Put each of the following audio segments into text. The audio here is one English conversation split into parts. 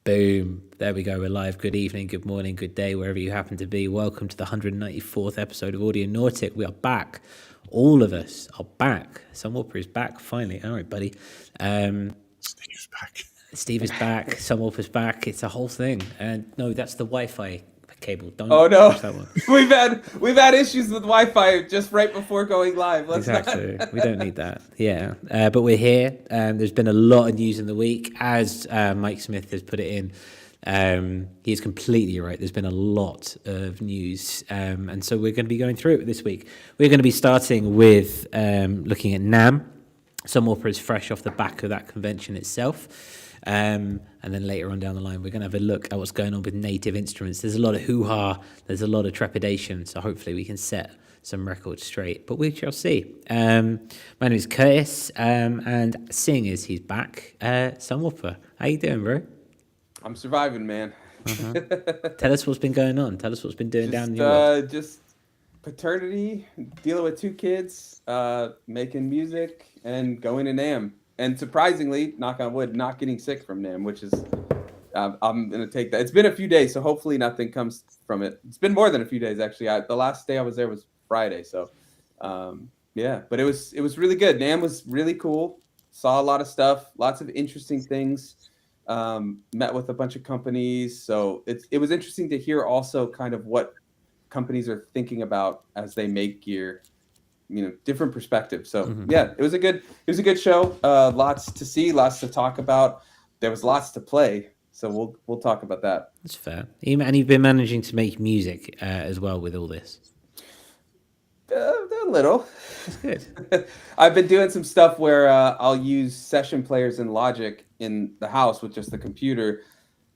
Boom. There we go. We're live. Good evening, good morning, good day, wherever you happen to be. Welcome to the 194th episode of Audionaut. We are back. All of us are back. Sunwalker is back, finally. All right, buddy. Steve's back. Steve is back. Sunwalker's back. It's a whole thing. And no, that's the Wi-Fi cable. Don't push that one. we've had issues with Wi-Fi just right before going live. Exactly. We don't need that. Yeah. But we're here. There's been a lot of news in the week, as Mike Smith has put it in. He's completely right. There's been a lot of news. And so we're going to be going through it this week. We're going to be starting with looking at NAMM. Sunwalker is fresh off the back of that convention itself. And then later on down the line, we're going to have a look at what's going on with native instruments. There's a lot of hoo-ha. There's a lot of trepidation. So hopefully we can set some records straight. But we shall see. My name is Curtis. And seeing as he's back, Sunwalker, how you doing, bro? I'm surviving, man. Tell us what's been going on. Tell us what's been doing down in your world. Just paternity, dealing with 2 kids, making music, and going to NAMM. And surprisingly, knock on wood, not getting sick from NAMM, which is, I'm going to take that. It's been a few days, so hopefully nothing comes from it. It's been more than a few days, actually. The last day I was there was Friday. So, yeah, but it was really good. NAMM was really cool. Saw a lot of stuff, lots of interesting things. Met with a bunch of companies. So it was interesting to hear also kind of what companies are thinking about as they make gear. Different perspectives. So yeah, it was a good show. Lots to see, lots to talk about. There was lots to play. So we'll talk about that. That's fair. And you've been managing to make music as well with all this. A little. That's good. I've been doing some stuff where I'll use session players in Logic in the house with just the computer,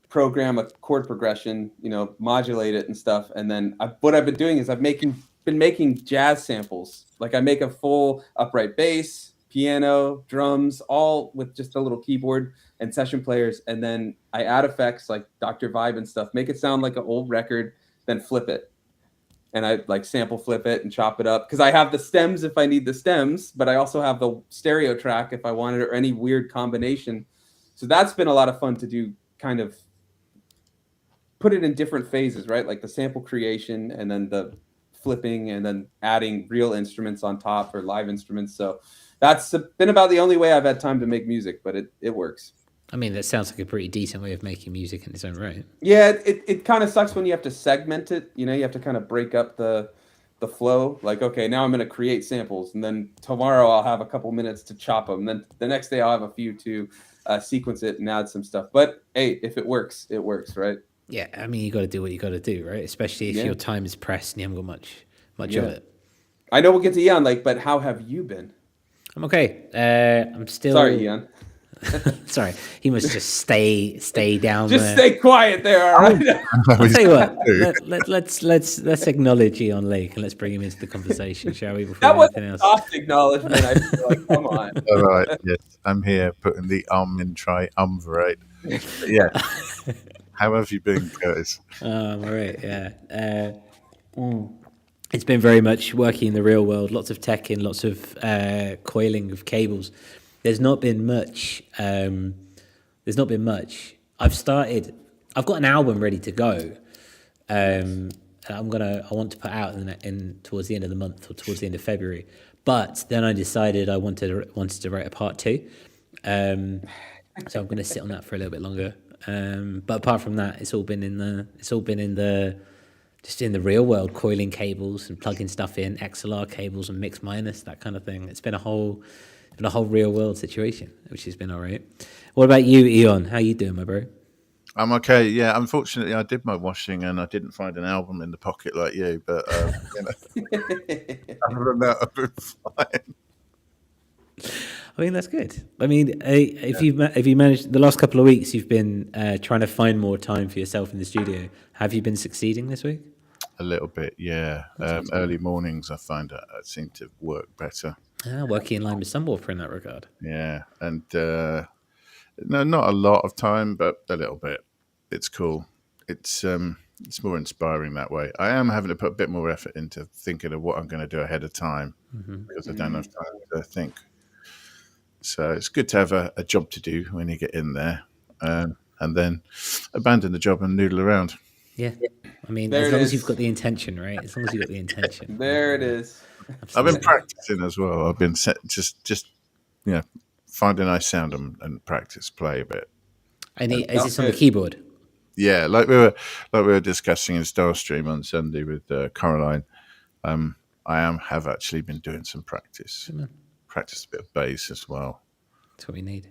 program a chord progression, modulate it and stuff. And then what I've been doing is I've been making jazz samples. Like I make a full upright bass, piano, drums, all with just a little keyboard and session players. And then I add effects like Dr. Vibe and stuff, make it sound like an old record, then flip it. And I like sample flip it and chop it up because I have the stems if I need the stems, but I also have the stereo track if I wanted it or any weird combination. So that's been a lot of fun to do, kind of put it in different phases, right? Like the sample creation and then the flipping and then adding real instruments on top or live instruments. So that's been about the only way I've had time to make music, but it works. I mean, that sounds like a pretty decent way of making music in its own right. Yeah, it kind of sucks when you have to segment it. You have to kind of break up the flow. Like, okay, now I'm going to create samples, and then tomorrow I'll have a couple minutes to chop them. Then the next day I'll have a few to sequence it and add some stuff. But hey, if it works, right? Yeah, I mean, you got to do what you got to do, right? Especially if your time is pressed and you haven't got much of it. I know we'll get to Ian, but how have you been? I'm okay. I'm still... Sorry, Ian. Sorry, he must just stay down just there. Stay quiet there, all right? I'll tell you what, let's acknowledge Ian Lake and let's bring him into the conversation, shall we? That was a soft acknowledgement. I feel like, come on. All right, yes, I'm here putting the in triumvirate. Yeah. How have you been, Curtis? All right, yeah. It's been very much working in the real world, lots of tech in, lots of coiling of cables. There's not been much. I've got an album ready to go. I want to put out in towards the end of the month or towards the end of February. But then I decided I wanted to write a part 2. So I'm going to sit on that for a little bit longer. But apart from that, it's all been in the real world, coiling cables and plugging stuff in, XLR cables and mix minus, that kind of thing. It's been a whole real world situation, which has been all right. What about you, Ian? How you doing, my bro? I'm okay. Yeah, unfortunately, I did my washing and I didn't find an album in the pocket like you. But other than that, I've been fine. I mean, that's good. I mean, if you managed the last couple of weeks, you've been trying to find more time for yourself in the studio. Have you been succeeding this week? A little bit, yeah. Early mornings, I find I seem to work better. Working in line with Sunwalker in that regard. Yeah, and no, not a lot of time, but a little bit. It's cool. It's more inspiring that way. I am having to put a bit more effort into thinking of what I'm going to do ahead of time because I don't have time to think. So it's good to have a job to do when you get in there. and then abandon the job and noodle around. Yeah. I mean, There as it long as is. you've got the intention, right? As long as you've got the intention. There it is. I've been Absolutely. practicing as well. I've been just find a nice sound and practice play a bit. And is That's this on the good. keyboard? Yeah, like we were discussing in Starstream on Sunday with Caroline. I have actually been doing some practice. Practice a bit of bass as well. That's what we need.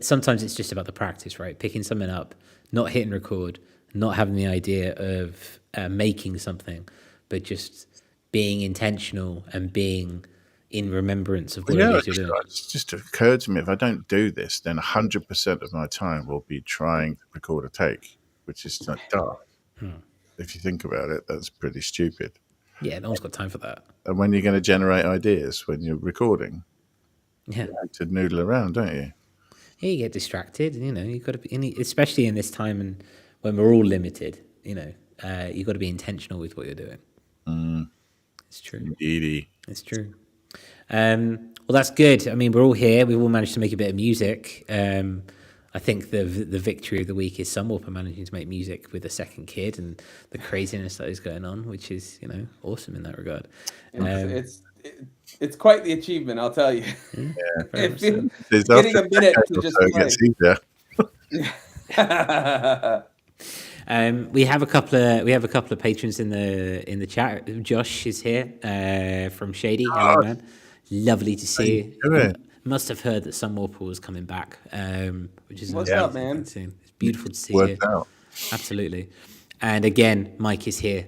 Sometimes it's just about the practice, right? Picking something up, not hitting record, not having the idea of making something, but just being intentional and being in remembrance of what it is you're doing. It's just occurred to me, if I don't do this, then 100% of my time will be trying to record a take, which is like dark. If you think about it, that's pretty stupid. Yeah, no one's got time for that. And when you're going to generate ideas when you're recording, Yeah. you have to noodle around, don't you? Yeah, you get distracted. You've got to be, especially in this time and when we're all limited. You've got to be intentional with what you're doing. It's true. Indeedy. It's true. Well, that's good. I mean, we're all here. We've all managed to make a bit of music. I think the victory of the week is Sunwarper managing to make music with a second kid and the craziness that is going on, which is awesome in that regard. It's quite the achievement, I'll tell you. Yeah. Getting a minute to just play. We have a couple of patrons in the chat. Josh is here from Shady. Hello, man. Lovely to see you. Must have heard that Sunwarper was coming back, which is what's up, man. It's beautiful to see you. Out. Absolutely. And again, Mike is here,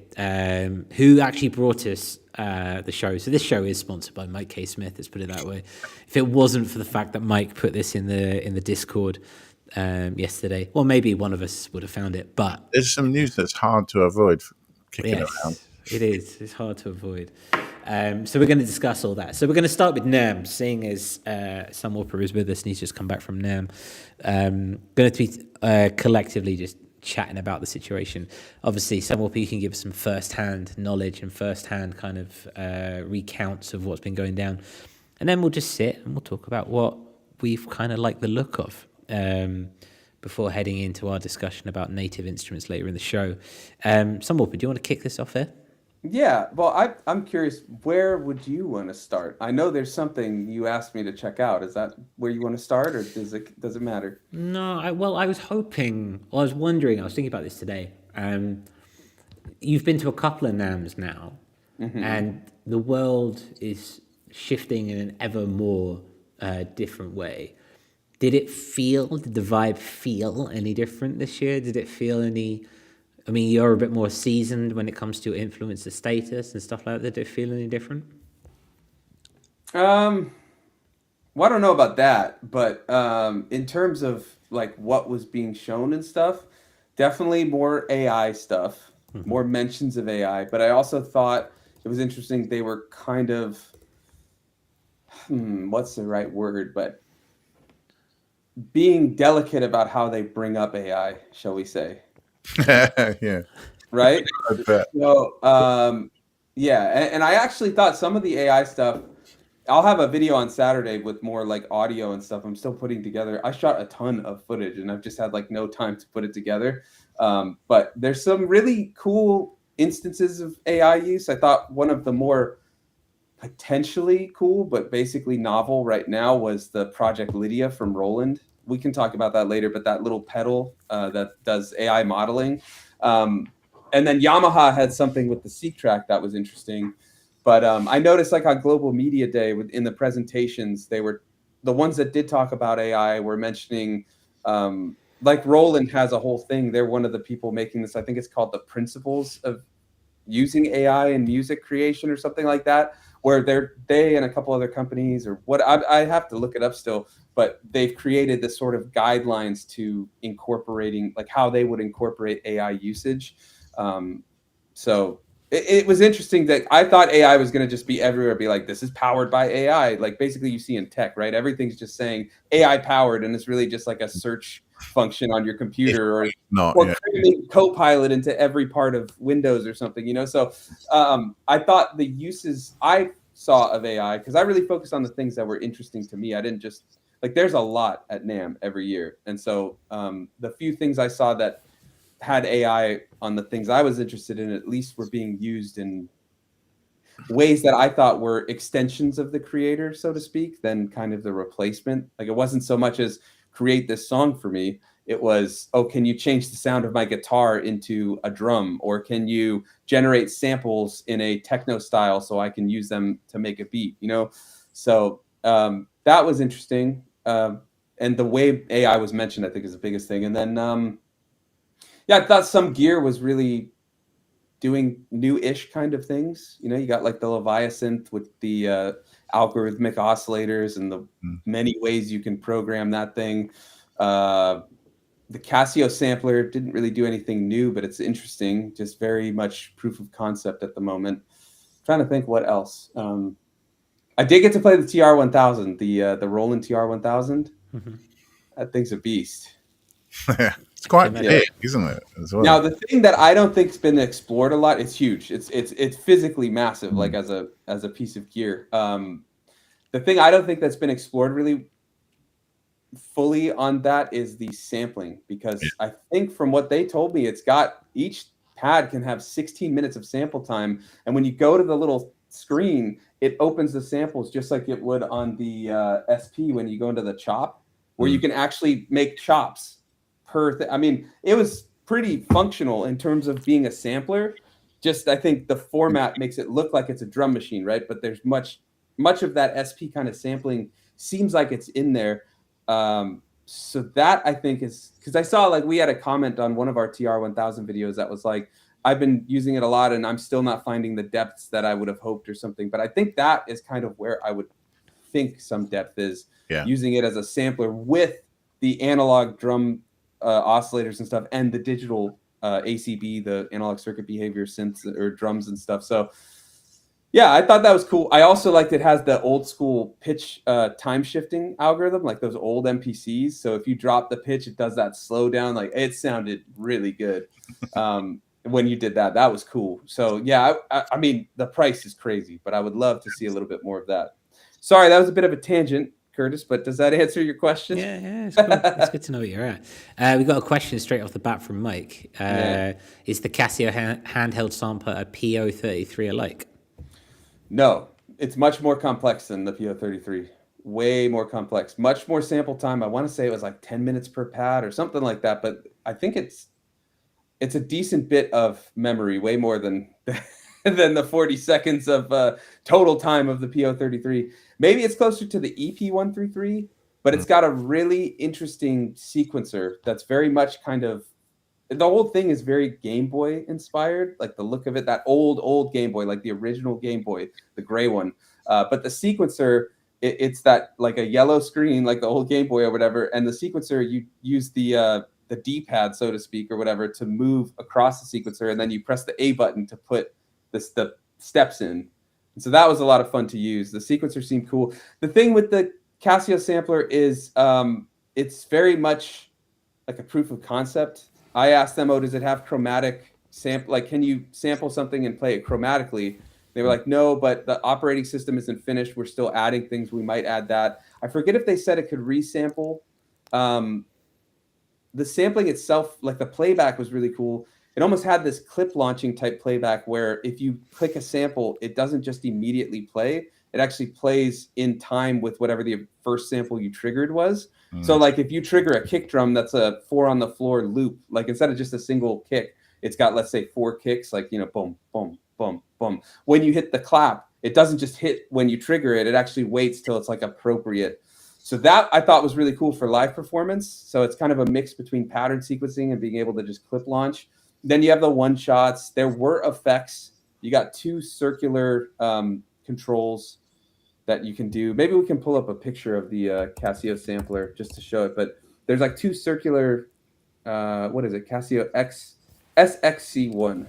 who actually brought us the show. So this show is sponsored by Mike K. Smith. Let's put it that way. If it wasn't for the fact that Mike put this in the Discord yesterday, well, maybe one of us would have found it. But there's some news that's hard to avoid kicking around. It is. It's hard to avoid. So we're going to discuss all that. So we're going to start with NAMM, seeing as Sunwarper is with us and he's just come back from NAMM. Going to be collectively just chatting about the situation. Obviously, Sunwarper, you can give us some first-hand knowledge and first-hand kind of recounts of what's been going down. And then we'll just sit and we'll talk about what we've kind of liked the look of before heading into our discussion about native instruments later in the show. Sunwarper, do you want to kick this off here? Yeah, well, I'm curious, where would you want to start? I know there's something you asked me to check out. Is that where you want to start, or does it matter? No, I was wondering, I was thinking about this today. You've been to a couple of NAMMs now, and the world is shifting in an ever more different way. Did the vibe feel any different this year? Did it feel any... I mean, you're a bit more seasoned when it comes to influencer status and stuff like that. Did it feel any different? Well, I don't know about that, but in terms of like what was being shown and stuff, definitely more AI stuff, more mentions of AI. But I also thought it was interesting. They were kind of, what's the right word? But being delicate about how they bring up AI, shall we say? Yeah. Right. So, yeah, and I actually thought some of the AI stuff. I'll have a video on Saturday with more like audio and stuff. I'm still putting together. I shot a ton of footage, and I've just had like no time to put it together. But there's some really cool instances of AI use. I thought one of the more potentially cool, but basically novel right now was the Project Lydia from Roland. We can talk about that later, but that little pedal that does AI modeling. And then Yamaha had something with the Seek track that was interesting. But I noticed like on Global Media Day in the presentations, they were the ones that did talk about AI were mentioning like Roland has a whole thing. They're one of the people making this. I think it's called the Principles of Using AI in Music Creation or something like that, where they and a couple other companies or what I have to look it up still, but they've created this sort of guidelines to incorporating like how they would incorporate AI usage. So it was interesting that I thought AI was going to just be everywhere, be like, this is powered by AI. Like basically you see in tech, right? Everything's just saying AI powered, and it's really just like a search function on your computer or creating Copilot into every part of Windows or something, So I thought the uses I saw of AI, because I really focused on the things that were interesting to me. I didn't just Like there's a lot at NAMM every year. And so the few things I saw that had AI on the things I was interested in, at least were being used in ways that I thought were extensions of the creator, so to speak, than kind of the replacement. Like it wasn't so much as create this song for me. It was, oh, can you change the sound of my guitar into a drum? Or can you generate samples in a techno style so I can use them to make a beat, you know? So that was interesting. And the way AI was mentioned, I think, is the biggest thing. And then, yeah, I thought some gear was really doing new-ish kind of things. You know, you got like the Leviathan with the algorithmic oscillators and the many ways you can program that thing. The Casio sampler didn't really do anything new, but it's interesting. Just very much proof of concept at the moment. Trying to think what else. I did get to play the TR-1000, the Roland TR-1000. Mm-hmm. That thing's a beast. It's quite big, isn't it? As well. Now, the thing that I don't think's been explored a lot, it's huge. It's physically massive, like as a piece of gear. The thing I don't think that's been explored really fully on that is the sampling, because I think from what they told me, it's got each pad can have 16 minutes of sample time, and when you go to the little screen, it opens the samples just like it would on the SP when you go into the chop, where you can actually make chops per I mean, it was pretty functional in terms of being a sampler. Just I think the format makes it look like it's a drum machine, right? But there's much of that SP kind of sampling seems like it's in there. So that I think is because I saw like we had a comment on one of our TR-1000 videos that was like, I've been using it a lot and I'm still not finding the depths that I would have hoped or something. But I think that is kind of where I would think some depth is, using it as a sampler with the analog drum oscillators and stuff, and the digital ACB, the analog circuit behavior synths or drums and stuff. So yeah, I thought that was cool. I also liked it has the old school pitch time shifting algorithm, like those old MPCs. So if you drop the pitch, it does that slow down. Like it sounded really good when you did that. That was cool. So yeah, I mean, the price is crazy, but I would love to see a little bit more of that. Sorry, that was a bit of a tangent, Curtis, but does that answer your question? Yeah, it's cool. It's good to know where you're at. We got a question straight off the bat from Mike. Is the Casio handheld sampler a PO33 alike? No, it's much more complex than the PO33. Way more complex, much more sample time. I want to say it was like 10 minutes per pad or something like that, but I think it's a decent bit of memory, way more than than the 40 seconds of total time of the PO33. Maybe it's closer to the EP133, but it's got a really interesting sequencer that's very much kind of, the whole thing is very Game Boy inspired, like the look of it, that old Game Boy, like the original Game Boy, the gray one. But the sequencer, it's that like a yellow screen, like the old Game Boy or whatever. And the sequencer, you use the D-pad, so to speak, or whatever, to move across the sequencer. And then you press the A button to put the steps in. And so that was a lot of fun to use. The sequencer seemed cool. The thing with the Casio sampler is it's very much like a proof of concept. I asked them, oh, does it have chromatic sample? Like, can you sample something and play it chromatically? They were like, no, but the operating system isn't finished. We're still adding things. We might add that. I forget if they said it could resample. The sampling itself, like the playback was really cool. It almost had this clip launching type playback where if you click a sample, it doesn't just immediately play. It actually plays in time with whatever the first sample you triggered was. So like if you trigger a kick drum that's a 4 on the floor loop, like instead of just a single kick, it's got, let's say, 4 kicks, like, you know, boom, boom, boom, boom. When you hit the clap, it doesn't just hit when you trigger it. It actually waits till it's like appropriate. So that I thought was really cool for live performance. So it's kind of a mix between pattern sequencing and being able to just clip launch. Then you have the one shots. There were effects. You got 2 circular controls that you can do. Maybe we can pull up a picture of the Casio sampler just to show it. But there's like 2 circular, what is it? Casio SXC1.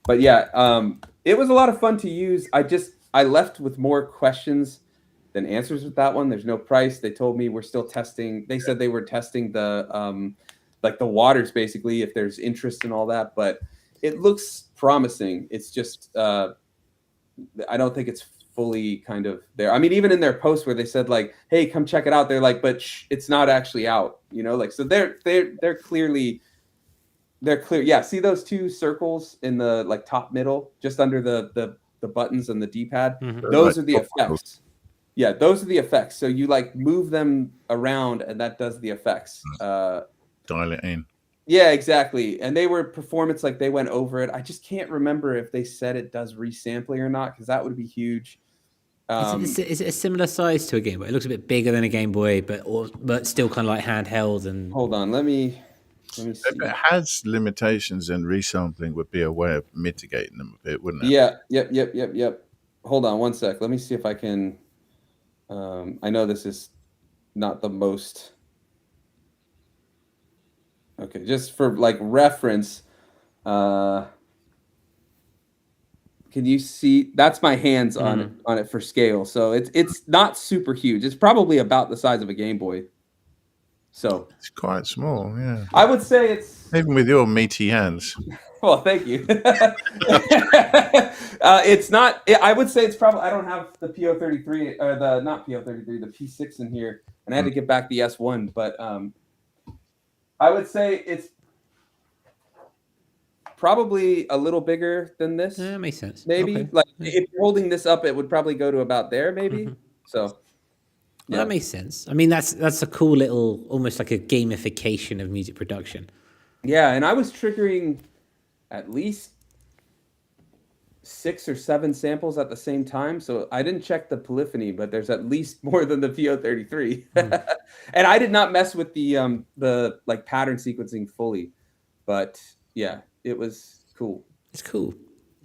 But yeah, it was a lot of fun to use. I left with more questions than answers with that one. There's no price. They told me we're still testing. They said they were testing the like the waters, basically, if there's interest in all that. But it looks promising. It's just I don't think it's fully kind of there. I mean, even in their post where they said like, "Hey, come check it out," they're like, "But it's not actually out," like, so they're clearly. They're clear. Yeah, see those two circles in the like top middle, just under the buttons and the D-pad? Mm-hmm. Those are the effects. Yeah, those are the effects. So you like move them around and that does the effects. Dial it in. Yeah, exactly. And they were performance, like they went over it. I just can't remember if they said it does resampling or not, because that would be huge. Is it a similar size to a Game Boy? It looks a bit bigger than a Game Boy, but still kind of like handheld. And hold on, let me see. If it has limitations, then resampling would be a way of mitigating them a bit, wouldn't it? Yeah. Yep. Hold on one sec. Let me see if I can. I know this is not the most. Okay, just for like reference, can you see? That's my hands on it for scale. So it's not super huge. It's probably about the size of a Game Boy. So it's quite small, yeah. I would say it's even with your meaty hands. Well, thank you. It's not. I would say it's probably. I don't have the PO33 or the not PO33, the P6 in here, and I had to get back the S1. But I would say it's probably a little bigger than this. Yeah, makes sense. Maybe Okay. like if you're holding this up, it would probably go to about there. Maybe so. Well, that makes sense. I mean, that's a cool little, almost like a gamification of music production. Yeah, and I was triggering at least 6 or 7 samples at the same time. So I didn't check the polyphony, but there's at least more than the PO33. And I did not mess with the like pattern sequencing fully, but yeah, it was cool. It's cool.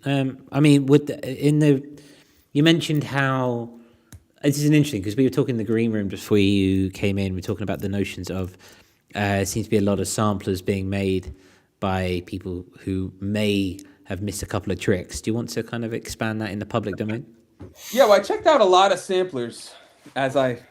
I mean, you mentioned how this is interesting because we were talking in the green room just before you came in. We were talking about the notions of seems to be a lot of samplers being made by people who may have missed a couple of tricks. Do you want to kind of expand that in the public domain? Yeah, well, I checked out a lot of samplers as I,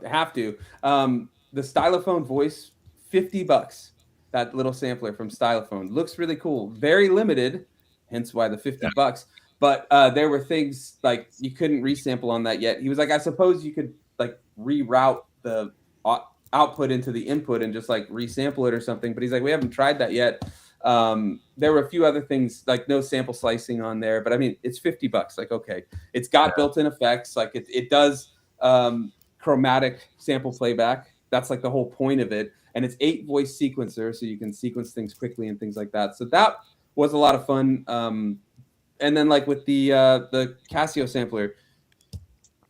have to. The Stylophone voice, $50. That little sampler from Stylophone looks really cool. Very limited, hence why the $50. But there were things like you couldn't resample on that yet. He was like, I suppose you could like reroute the output into the input and just like resample it or something. But he's like, we haven't tried that yet. There were a few other things like no sample slicing on there, but I mean, it's $50. Like, okay, it's got built-in effects. Like it does chromatic sample playback. That's like the whole point of it. And it's 8 voice sequencer, so you can sequence things quickly and things like that. So that was a lot of fun. And then like with the Casio sampler,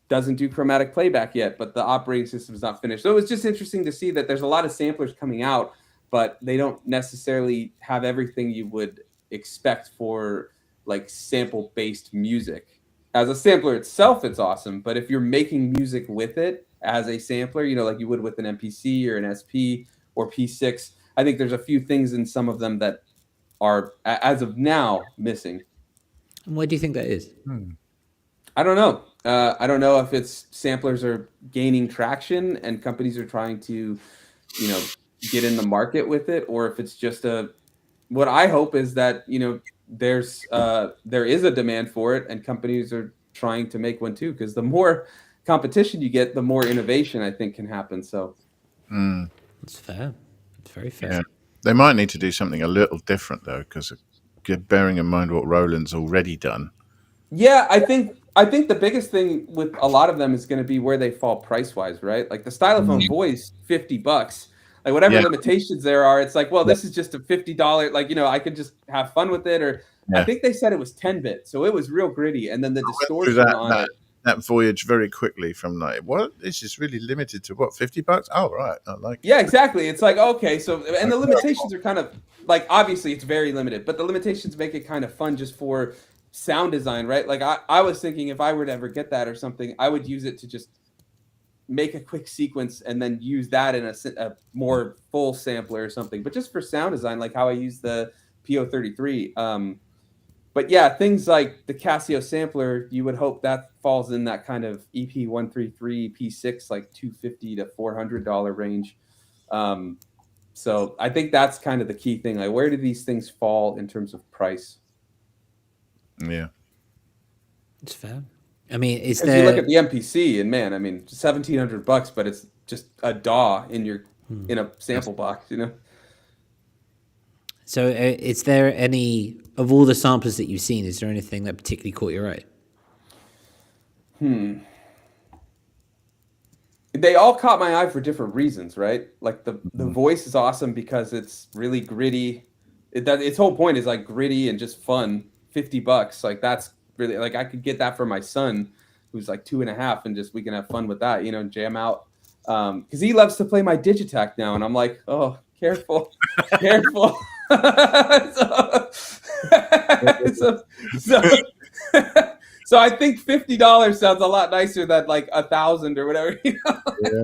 doesn't do chromatic playback yet, but the operating system is not finished. So it was just interesting to see that there's a lot of samplers coming out, but they don't necessarily have everything you would expect for like sample-based music. As a sampler itself, it's awesome, but if you're making music with it as a sampler, like you would with an MPC or an SP or P6, I think there's a few things in some of them that are, as of now, missing. And why do you think that is? I don't know. I don't know if it's samplers are gaining traction and companies are trying to, get in the market with it, or if it's just what I hope is that, there is a demand for it and companies are trying to make one too, because the more competition you get, the more innovation I think can happen. So That's fair. It's very fair. Yeah. They might need to do something a little different though, because bearing in mind what Roland's already done. Yeah, I think the biggest thing with a lot of them is going to be where they fall price wise, right? Like the Stylophone voice, $50. Like whatever limitations there are, it's like, well, this is just a $50. Like, I could just have fun with it. Or I think they said it was 10-bit, so it was real gritty. And then the distortion on it. That voyage very quickly from like, what? This is really limited to what, $50? Oh, right. I like it. Yeah, exactly. It's like, okay, so, and the limitations are kind of like, obviously it's very limited, but the limitations make it kind of fun just for sound design, right? Like I was thinking if I were to ever get that or something, I would use it to just make a quick sequence and then use that in a more full sampler or something. But just for sound design, like how I use the PO33. But yeah, things like the Casio sampler, you would hope that falls in that kind of EP133 P6, like $250 to $400 range. So I think that's kind of the key thing. Like, where do these things fall in terms of price? Yeah, it's fair. I mean, is Because you look there? at the MPC and man, I mean, $1,700, but it's just a DAW in a sample box, you know. So, is there any of all the samples that you've seen? Is there anything that particularly caught your eye? They all caught my eye for different reasons, right? Like the voice is awesome because it's really gritty. Its whole point is like gritty and just fun. $50, like that's really like I could get that for my son, who's like 2.5, and just we can have fun with that, you know, jam out. Because he loves to play my Digitac now, and I'm like, oh, careful, careful. so, so, so I think $50 sounds a lot nicer than like 1,000 or whatever. You know? Yeah.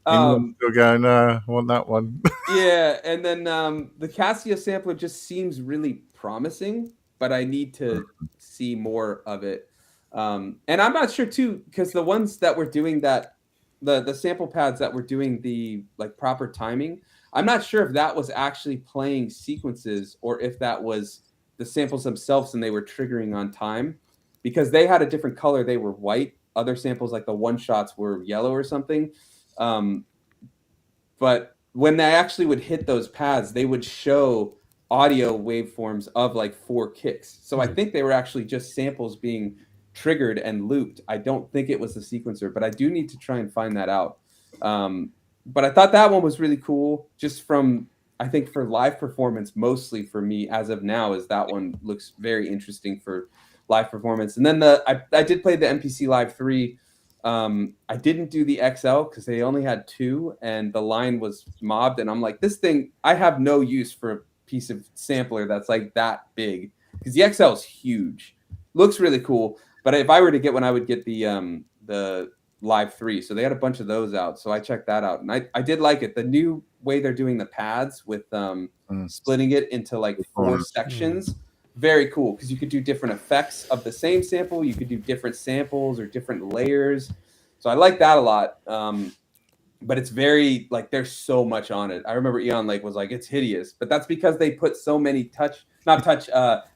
Still going, no, I want that one. Yeah, and then the Casio sampler just seems really promising, but I need to see more of it. And I'm not sure too, because the ones that were doing that, the sample pads that were doing the like proper timing, I'm not sure if that was actually playing sequences or if that was the samples themselves and they were triggering on time, because they had a different color. They were white. Other samples like the one shots were yellow or something. But when they actually would hit those pads, they would show audio waveforms of like 4 kicks. So I think they were actually just samples being triggered and looped. I don't think it was the sequencer, but I do need to try and find that out. But I thought that one was really cool, just from, I think for live performance, mostly for me as of now, is that one looks very interesting for live performance. And then I did play the MPC Live 3. I didn't do the XL because they only had 2 and the line was mobbed. And I'm like, this thing, I have no use for a piece of sampler that's like that big, because the XL is huge. Looks really cool. But if I were to get one, I would get the Live 3. So they had a bunch of those out. So I checked that out. And I did like it. The new way they're doing the pads with splitting it into like 4 sections. Very cool, because you could do different effects of the same sample. You could do different samples or different layers. So I like that a lot. But it's very, like, there's so much on it. I remember Eon Lake was like, it's hideous. But that's because they put so many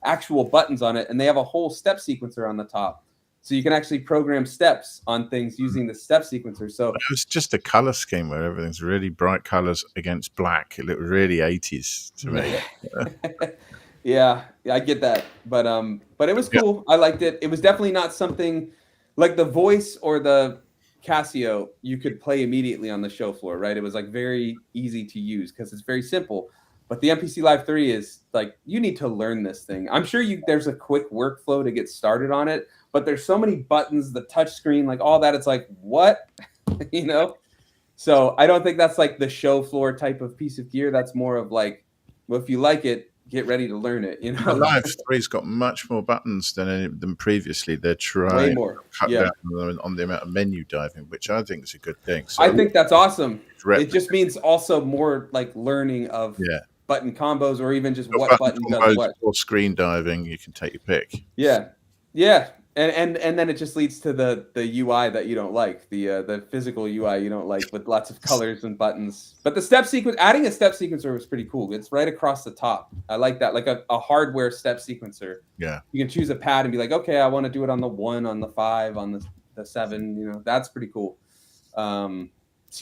actual buttons on it. And they have a whole step sequencer on the top. So you can actually program steps on things using the step sequencer. So it was just a color scheme where everything's really bright colors against black. It looked really 80s to me. Yeah, I get that, but it was cool. I liked it. It was definitely not something like the voice or the Casio you could play immediately on the show floor, right? It was like very easy to use because it's very simple. But the MPC Live 3 is like, you need to learn this thing. I'm sure there's a quick workflow to get started on it, but there's so many buttons, the touch screen, like all that. It's like, what? You know? So I don't think that's like the show floor type of piece of gear. That's more of like, well, if you like it, get ready to learn it. You know, the Live 3's got much more buttons than previously. They're trying to cut down on the amount of menu diving, which I think is a good thing. So I think that's awesome. It just means also more like learning of button combos, or even just what button does what. Or screen diving, you can take your pick. Yeah. And then it just leads to the UI that you don't like, the physical UI you don't like, with lots of colors and buttons. But the step sequence, adding a step sequencer was pretty cool. It's right across the top. I like that, like a hardware step sequencer. Yeah, you can choose a pad and be like, okay, I want to do it on the 1, on the 5, on the 7. You know, that's pretty cool. So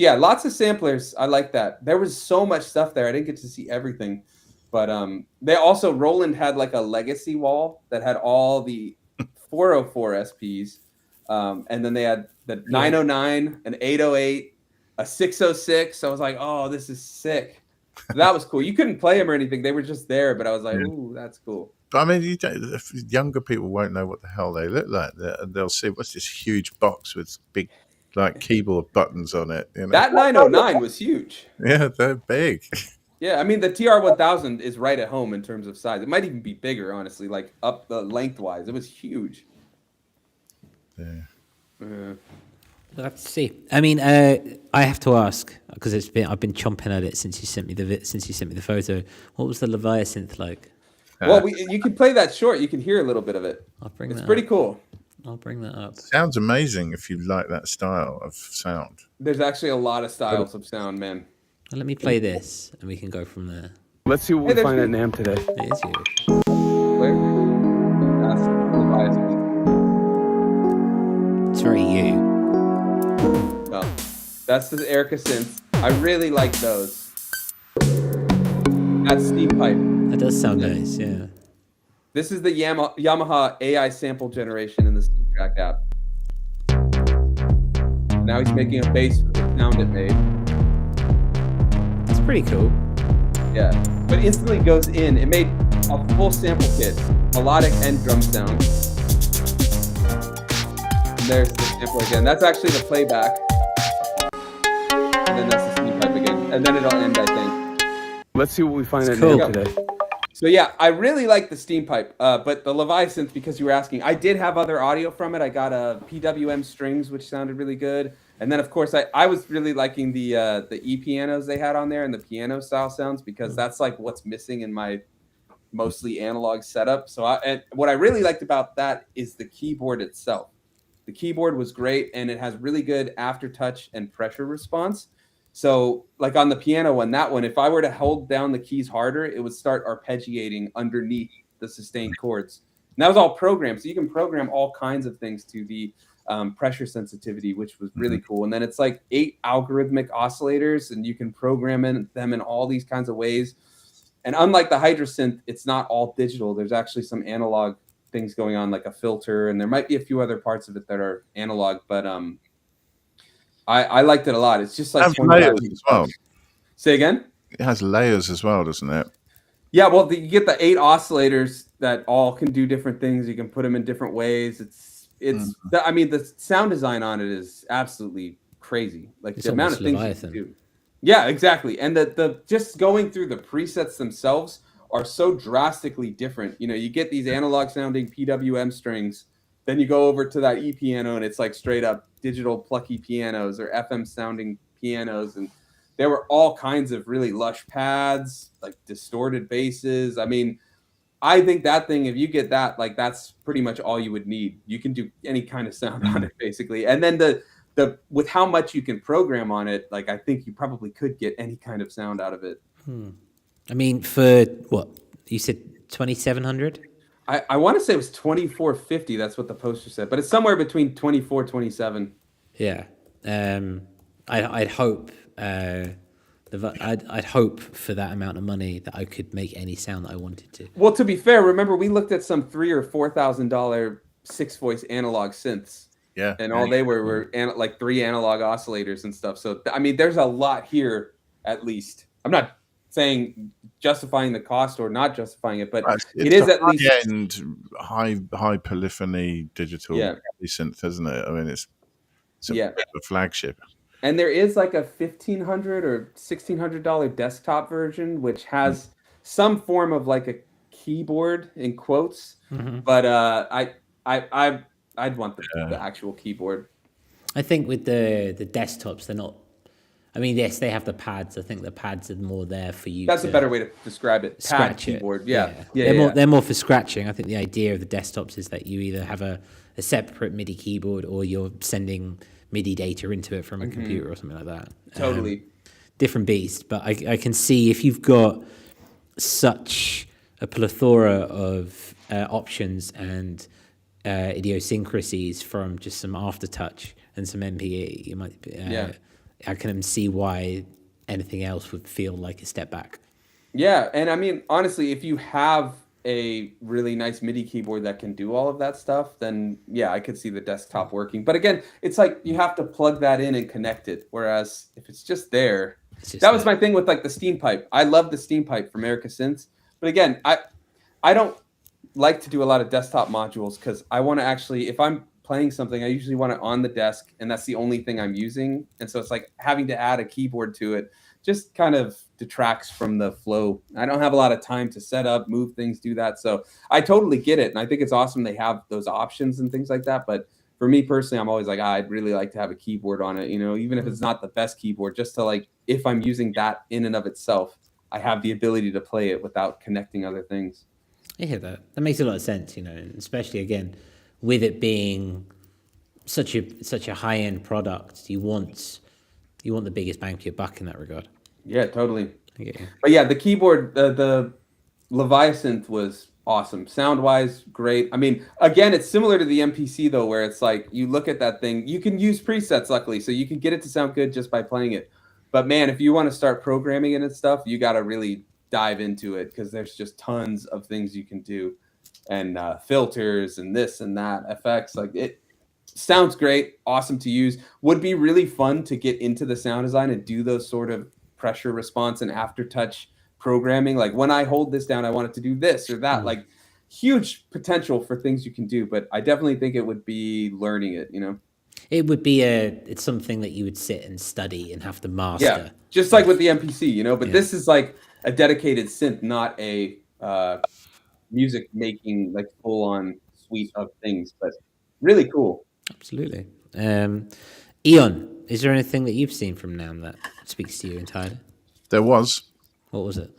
yeah, lots of samplers. I like that. There was so much stuff there. I didn't get to see everything, but they also, Roland had like a legacy wall that had all the 404 SPs, and then they had the 909, an 808, a 606. I was like, oh, this is sick. So that was cool. You couldn't play them or anything. They were just there, but I was like, ooh, that's cool. But I mean, younger people won't know what the hell they look like. They'll see, what's this huge box with big like keyboard buttons on it. You know? That 909 was huge. Yeah, they're big. Yeah, I mean, the TR-1000 is right at home in terms of size. It might even be bigger, honestly, like up lengthwise. It was huge. Yeah. Let's see. I mean, I have to ask, because I've been chomping at it since you sent me the photo. What was the Leviathan synth like? Well, you can play that short. You can hear a little bit of it. It's pretty cool. I'll bring that up. Sounds amazing if you like that style of sound. There's actually a lot of styles of sound, man. Well, let me play this, and we can go from there. Let's see what we find at NAMM today. It is you. That's Leviathan. very you. Well, that's the Erica synths. I really like those. That's steam pipe. That does sound nice, yeah. This is the Yamaha AI sample generation in the Steam Track app. Now he's making a bass for the sound it made. It's pretty cool. Yeah, but instantly goes in. It made a full sample kit, melodic and drum sound. And there's the sample again. That's actually the playback. And then that's the steam pipe again. And then it'll end, I think. Let's see what we find at cool. NAMM today. So yeah, I really like the steam pipe, but the Leviathan, because you were asking, I did have other audio from it. I got a PWM strings, which sounded really good. And then, of course, I was really liking the E-pianos they had on there and the piano style sounds, because that's like what's missing in my mostly analog setup. So and what I really liked about that is the keyboard itself. The keyboard was great, and it has really good aftertouch and pressure response. So like on the piano one, that one, if I were to hold down the keys harder, it would start arpeggiating underneath the sustained chords. And that was all programmed. So you can program all kinds of things to the pressure sensitivity, which was really cool. And then it's like 8 algorithmic oscillators, and you can program them in all these kinds of ways. And unlike the Hydrasynth, it's not all digital. There's actually some analog things going on, like a filter, and there might be a few other parts of it that are analog, but I liked it a lot. It's just like It has layers as well. Say again? It has layers as well, doesn't it? Yeah, well, you get the 8 oscillators that all can do different things. You can put them in different ways. I mean, the sound design on it is absolutely crazy. Like It's the amount of things Leviathan. you can do. Yeah, exactly. And the just going through the presets themselves are so drastically different. You know, you get these analog sounding PWM strings, then you go over to that E-piano and it's like straight up digital plucky pianos or FM sounding pianos. And there were all kinds of really lush pads, like distorted basses. I mean, I think that thing, if you get that, like that's pretty much all you would need. You can do any kind of sound on it basically. And then the with how much you can program on it, like I think you probably could get any kind of sound out of it. I mean, for what you said, 2,700. I want to say it was 2450. That's what the poster said, but it's somewhere between 24, 27. Yeah. I'd hope. I'd hope for that amount of money that I could make any sound that I wanted to. Well, to be fair, remember we looked at some $3,000 or $4,000 6-voice analog synths. Yeah. And all they were like 3 analog oscillators and stuff. So I mean, there's a lot here at least. I'm not saying justifying the cost or not justifying it, but it is at least high polyphony digital synth, isn't it? I mean, it's a bit of a flagship. And there is like a $1,500 or $1,600 desktop version, which has some form of like a keyboard in quotes. But I'd want the actual keyboard. I think with the desktops, they're not. I mean, yes, they have the pads. I think the pads are more there for you. That's a better way to describe it. Pad keyboard. Yeah. They're more for scratching. I think the idea of the desktops is that you either have a separate MIDI keyboard or you're sending MIDI data into it from a computer or something like that. Totally. Different beast. But I can see if you've got such a plethora of options and idiosyncrasies from just some aftertouch and some MPE, you might I can see why anything else would feel like a step back. Yeah, and I mean, honestly, if you have a really nice MIDI keyboard that can do all of that stuff, then yeah, I could see the desktop working. But again, it's like you have to plug that in and connect it. Whereas if it's just there, that was my thing with like the steam pipe. I love the steam pipe from Erica Synths. But again, I don't like to do a lot of desktop modules because I want to actually, if I'm playing something, I usually want it on the desk, and that's the only thing I'm using. And so it's like having to add a keyboard to it just kind of detracts from the flow. I don't have a lot of time to set up, move things, do that. So I totally get it. And I think it's awesome they have those options and things like that. But for me personally, I'm always like, I'd really like to have a keyboard on it, you know, even if it's not the best keyboard, just to like, if I'm using that in and of itself, I have the ability to play it without connecting other things. I hear that. That makes a lot of sense, you know, and especially again, with it being such a high end product, you want the biggest bang for your buck in that regard. Yeah, totally. Yeah. But yeah, the keyboard, the Leviathan was awesome. Sound wise, great. I mean, again, it's similar to the MPC though, where it's like you look at that thing, you can use presets luckily, so you can get it to sound good just by playing it. But man, if you want to start programming it and stuff, you got to really dive into it because there's just tons of things you can do, and filters and this and that, effects. Like it sounds great, awesome to use. Would be really fun to get into the sound design and do those sort of pressure response and aftertouch programming. Like when I hold this down, I want it to do this or that. Like huge potential for things you can do, but I definitely think it would be learning it, you know? It would be it's something that you would sit and study and have to master. Yeah, just like with the MPC, you know, but this is like a dedicated synth, not a music making like full on suite of things, but really cool. Absolutely. Eon, is there anything that you've seen from NAMM that speaks to you entirely? There was. What was it?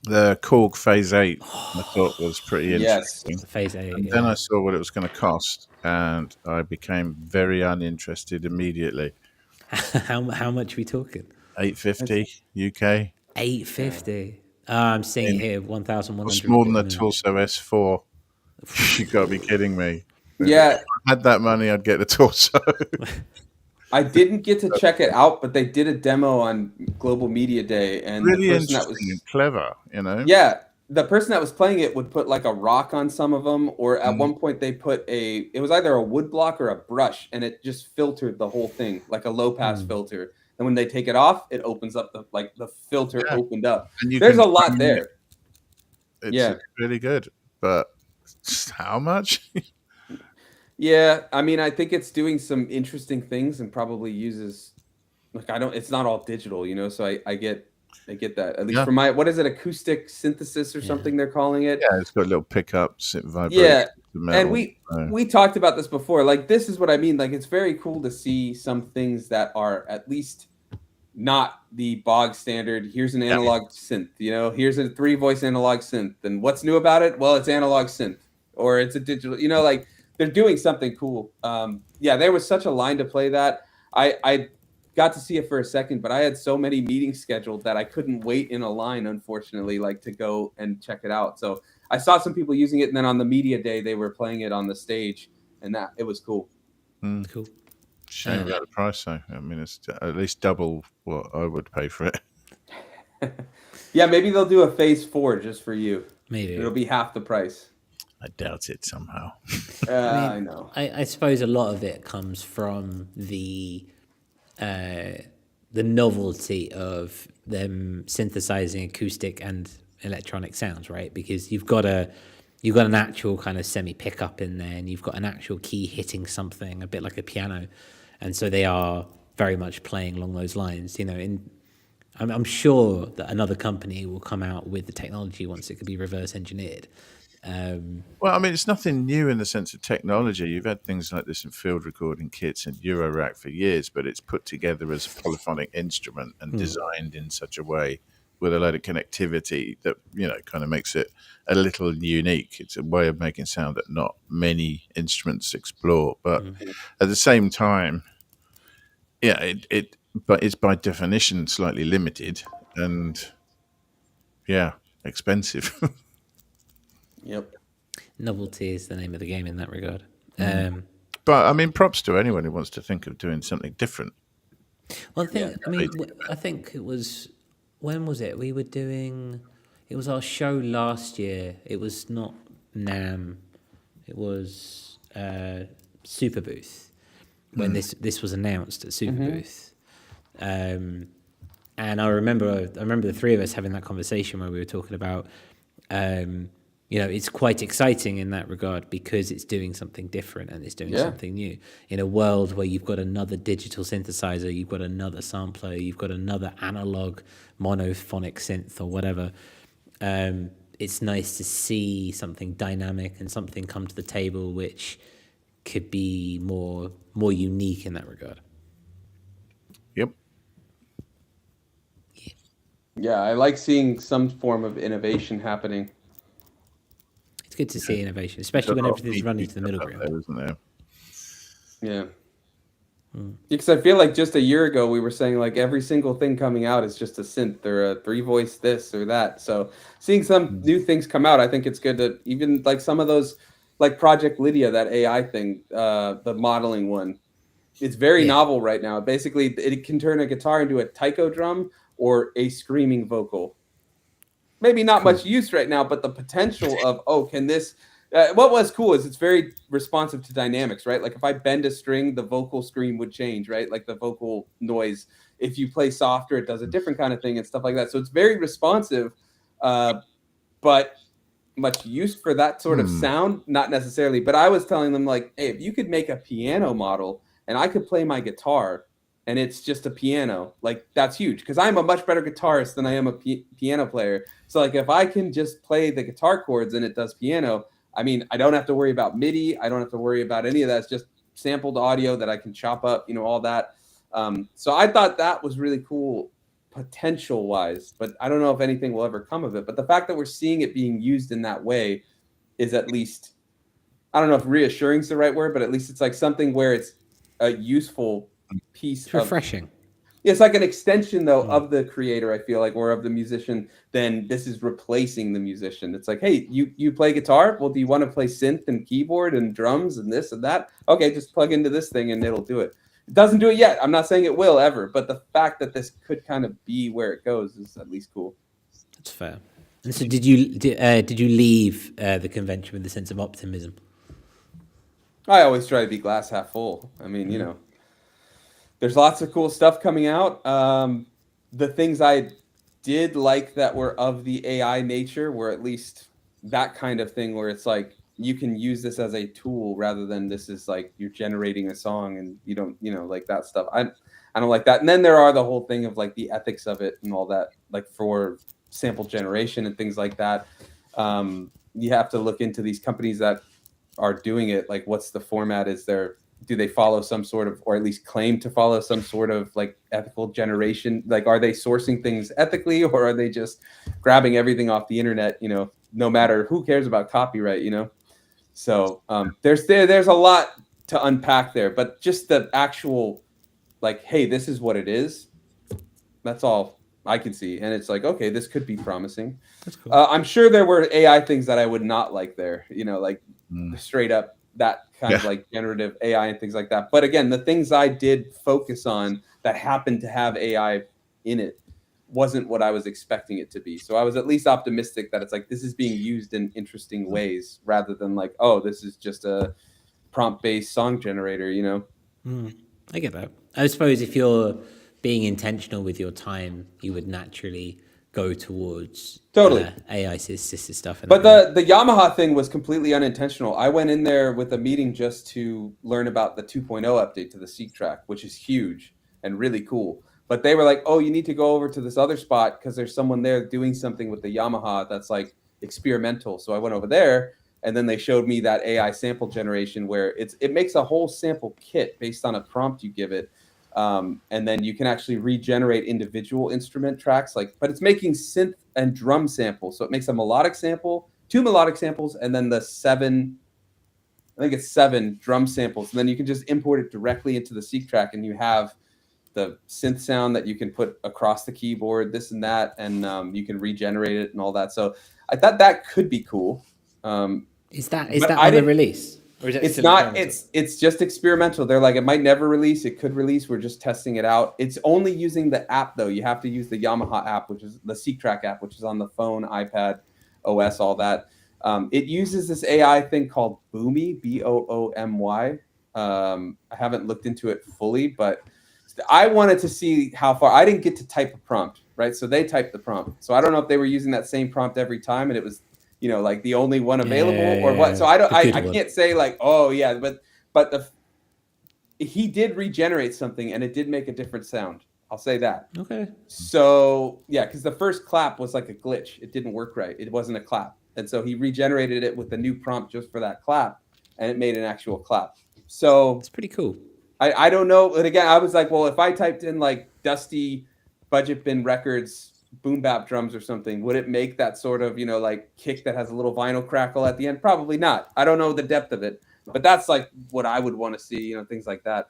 The Korg Phase 8, I thought was pretty interesting. Phase 8. And then I saw what it was going to cost, and I became very uninterested immediately. How much are we talking? $850 UK. $850. I'm seeing it here, 1,100. It's more than a Torso S4. You got to be kidding me. Yeah. If I had that money, I'd get the Torso. I didn't get to check it out, but they did a demo on Global Media Day, and really the person interesting and clever, you know. Yeah, the person that was playing it would put like a rock on some of them, or at one point they put it was either a wood block or a brush, and it just filtered the whole thing like a low pass filter. And when they take it off, it opens up the filter opened up. And there's a lot there. It's really good, but how much? Yeah, I mean, I think it's doing some interesting things and probably uses it's not all digital, you know, so I get that. At least for my, what is it, acoustic synthesis or something they're calling it? Yeah, it's got little pickups, it vibrates. Yeah, and we talked about this before. Like, this is what I mean. Like, it's very cool to see some things that are at least not the bog standard. Here's an analog synth, you know, here's a 3-voice analog synth. And what's new about it? Well, it's analog synth, or it's a digital, you know, like, they're doing something cool. There was such a line to play that. I got to see it for a second, but I had so many meetings scheduled that I couldn't wait in a line, unfortunately, like to go and check it out. So I saw some people using it, and then on the media day, they were playing it on the stage, and it was cool. Cool. Shame about the price, though. I mean, it's at least double what I would pay for it. Yeah, maybe they'll do a phase 4 just for you. Maybe it'll be half the price. I doubt it somehow. I know. I suppose a lot of it comes from the novelty of them synthesizing acoustic and electronic sounds, right? Because you've got an actual kind of semi pickup in there, and you've got an actual key hitting something, a bit like a piano, and so they are very much playing along those lines. You know, I'm sure that another company will come out with the technology once it could be reverse engineered. Well, I mean, it's nothing new in the sense of technology. You've had things like this in field recording kits and Eurorack for years, but it's put together as a polyphonic instrument and designed in such a way with a load of connectivity that, you know, kind of makes it a little unique. It's a way of making sound that not many instruments explore. But at the same time, but it's by definition slightly limited and, expensive. Yep. Novelty is the name of the game in that regard. But I mean, props to anyone who wants to think of doing something different. One thing, I think it was, when was it? We were doing, it was our show last year. It was not NAMM. It was Super Booth when this was announced at Super Booth. And I remember the three of us having that conversation where we were talking about, it's quite exciting in that regard because it's doing something different and it's doing something new. In a world where you've got another digital synthesizer, you've got another sampler, you've got another analog monophonic synth or whatever, it's nice to see something dynamic and something come to the table which could be more unique in that regard. Yep. Yeah, I like seeing some form of innovation happening. It's good to see innovation, especially when everything's running to the middle ground. There, isn't there? Yeah. Because I feel like just a year ago we were saying like every single thing coming out is just a synth or a 3-voice this or that. So seeing some new things come out, I think it's good to even like some of those, like Project Lydia, that AI thing, the modeling one. It's very novel right now. Basically, it can turn a guitar into a taiko drum or a screaming vocal. Maybe not much use right now, but the potential of, can this what was cool is it's very responsive to dynamics, right? Like if I bend a string, the vocal scream would change, right? Like the vocal noise. If you play softer, it does a different kind of thing and stuff like that. So it's very responsive, but much use for that sort of sound, not necessarily. But I was telling them like, hey, if you could make a piano model and I could play my guitar and it's just a piano, like that's huge because I'm a much better guitarist than I am a piano player. So like if I can just play the guitar chords and it does piano, I mean, I don't have to worry about MIDI. I don't have to worry about any of that. It's just sampled audio that I can chop up, all that. So I thought that was really cool potential wise, but I don't know if anything will ever come of it. But the fact that we're seeing it being used in that way is at least, I don't know if reassuring is the right word, but at least it's like something where it's a useful piece. It's refreshing. It's like an extension though of the creator, I feel like, or of the musician. Then this is replacing the musician. It's like, hey, you play guitar? Well, do you want to play synth and keyboard and drums and this and that? Okay, just plug into this thing and it'll do it. It doesn't do it yet. I'm not saying it will ever, but the fact that this could kind of be where it goes is at least cool. That's fair. And so did you leave the convention with a sense of optimism? I always try to be glass half full. I mean, there's lots of cool stuff coming out. The things I did like that were of the AI nature were at least that kind of thing where it's like you can use this as a tool rather than this is like you're generating a song and you don't, like that stuff. I don't like that. And then there are the whole thing of like the ethics of it and all that, like for sample generation and things like that. You have to look into these companies that are doing it. Like what's the format? Do they follow some sort of, or at least claim to follow some sort of like ethical generation? Like, are they sourcing things ethically or are they just grabbing everything off the internet, no matter who cares about copyright, So there's a lot to unpack there, but just the actual like, hey, this is what it is. That's all I can see. And it's like, okay, this could be promising. That's cool. I'm sure there were AI things that I would not like there, like straight up that kind of like generative AI and things like that. But again, the things I did focus on that happened to have AI in it wasn't what I was expecting it to be. So I was at least optimistic that it's like, this is being used in interesting ways rather than like, oh, this is just a prompt-based song generator, I get that. I suppose if you're being intentional with your time, you would naturally go towards totally AI assisted stuff. But the Yamaha thing was completely unintentional. I went in there with a meeting just to learn about the 2.0 update to the Seek track, which is huge and really cool. But they were like, oh, you need to go over to this other spot because there's someone there doing something with the Yamaha that's like experimental. So I went over there and then they showed me that AI sample generation where it makes a whole sample kit based on a prompt you give it. And then you can actually regenerate individual instrument tracks, but it's making synth and drum samples. So it makes a melodic sample, 2 melodic samples, and then the 7 drum samples. And then you can just import it directly into the Seek track and you have the synth sound that you can put across the keyboard, this and that, and you can regenerate it and all that. So I thought that could be cool. Is that on the release? Or is it it's not. It's just experimental. They're like, it might never release. It could release. We're just testing it out. It's only using the app though. You have to use the Yamaha app, which is the Seek Track app, which is on the phone, iPad, OS, all that. It uses this AI thing called Boomy, Boomy. I haven't looked into it fully, but I wanted to see how far. I didn't get to type a prompt, right? So they typed the prompt. So I don't know if they were using that same prompt every time, and it was, like the only one available or what. So I can't say like, oh yeah, but he did regenerate something and it did make a different sound. I'll say that. Okay. So yeah, because the first clap was like a glitch. It didn't work right. It wasn't a clap. And so he regenerated it with a new prompt just for that clap and it made an actual clap. So it's pretty cool. I don't know. And again, I was like, well, if I typed in like Dusty Budget Bin Records boom bap drums or something, would it make that sort of, like kick that has a little vinyl crackle at the end? Probably not. I don't know the depth of it, but that's like what I would want to see, things like that.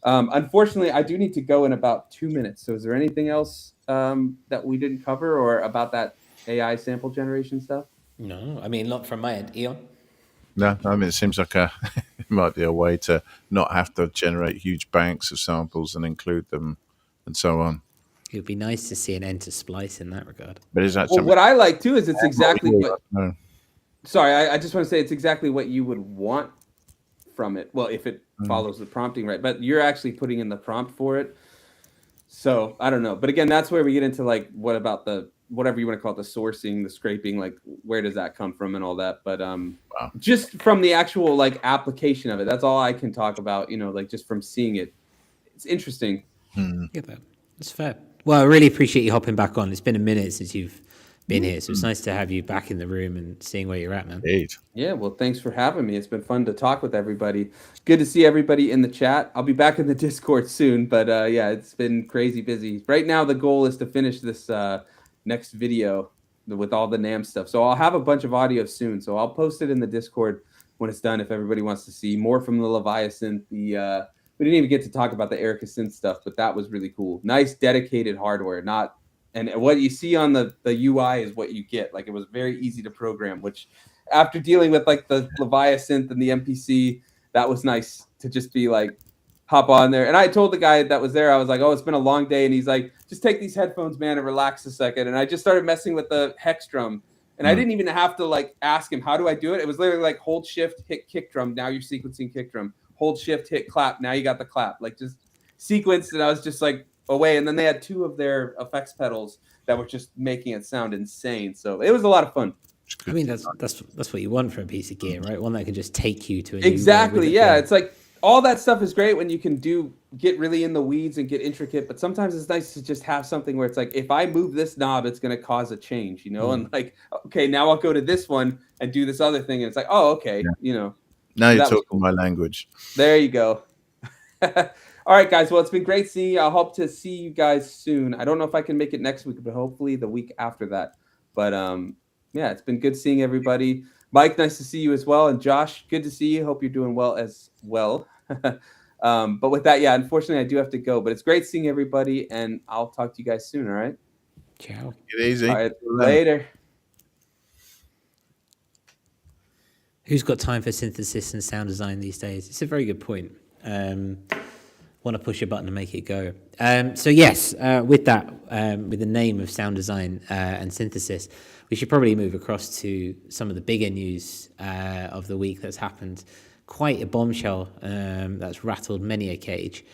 Unfortunately, I do need to go in about 2 minutes. So is there anything else that we didn't cover or about that AI sample generation stuff? No, I mean, not from my end. Eon? No, I mean, it seems like it might be a way to not have to generate huge banks of samples and include them and so on. It would be nice to see an end to splice in that regard. But is that Well, something? what I like too is it's exactly what. No. Sorry, I just want to say it's exactly what you would want from it. Well, if it follows the prompting right, but you're actually putting in the prompt for it. So I don't know. But again, that's where we get into like, what about the, whatever you want to call it, the sourcing, the scraping, like where does that come from and all that. But just from the actual like application of it, that's all I can talk about, you know, like just from seeing it. It's interesting. Get that. That's fair. Well, I really appreciate you hopping back on. It's been a minute since you've been here, so it's nice to have you back in the room and seeing where you're at, man. Indeed. Yeah, well, thanks for having me. It's been fun to talk with everybody. Good to see everybody in the chat. I'll be back in the Discord soon, but yeah, it's been crazy busy. Right now, the goal is to finish this next video with all the NAMM stuff. So I'll have a bunch of audio soon. So I'll post it in the Discord when it's done if everybody wants to see more from the Leviathan. We didn't even get to talk about the Erica Synth stuff, but that was really cool. Nice, dedicated hardware, not... And what you see on the UI is what you get. Like, it was very easy to program, which after dealing with like the Leviathan and the MPC, that was nice to just be like, hop on there. And I told the guy that was there, I was like, oh, it's been a long day. And he's like, just take these headphones, man, and relax a second. And I just started messing with the hex drum. And I didn't even have to like ask him, how do I do it? It was literally like hold shift, hit kick drum. Now you're sequencing kick drum. Hold shift, hit clap. Now you got the clap. Like just sequenced. And I was just like, away. And then they had two of their effects pedals that were just making it sound insane. So it was a lot of fun. I mean, that's what you want for a piece of gear, right? One that can just take you to a exactly. Yeah, it's like all that stuff is great when you can get really in the weeds and get intricate. But sometimes it's nice to just have something where it's like, if I move this knob, it's going to cause a change, you know. And like, okay, now I'll go to this one and do this other thing, and it's like, oh, okay, you know. Now you're talking my language. There you go. All right, guys. Well, it's been great seeing you. I hope to see you guys soon. I don't know if I can make it next week, but hopefully the week after that. But yeah, it's been good seeing everybody. Mike, nice to see you as well. And Josh, good to see you. Hope you're doing well as well. But with that, yeah, unfortunately, I do have to go. But it's great seeing everybody, and I'll talk to you guys soon, all right? Ciao. Get easy. All right, later. Who's got time for synthesis and sound design these days? It's a very good point. Want to push a button and make it go. So yes, with that, with the name of sound design and synthesis, we should probably move across to some of the bigger news of the week that's happened. Quite a bombshell that's rattled many a cage,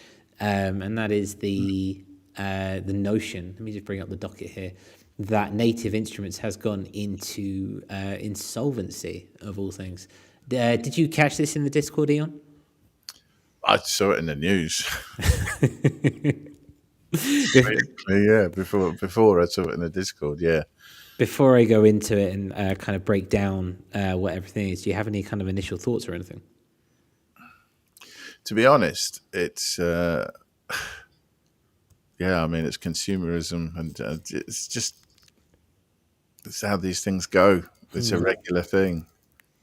and that is the notion. Let me just bring up the docket here. That Native Instruments has gone into insolvency, of all things. Did you catch this in the Discord, Eon? I saw it in the news. Yeah, before I saw it in the Discord, yeah. Before I go into it and kind of break down what everything is, do you have any kind of initial thoughts or anything? To be honest, it's yeah. I mean, it's consumerism, and it's how these things go. It's a regular thing.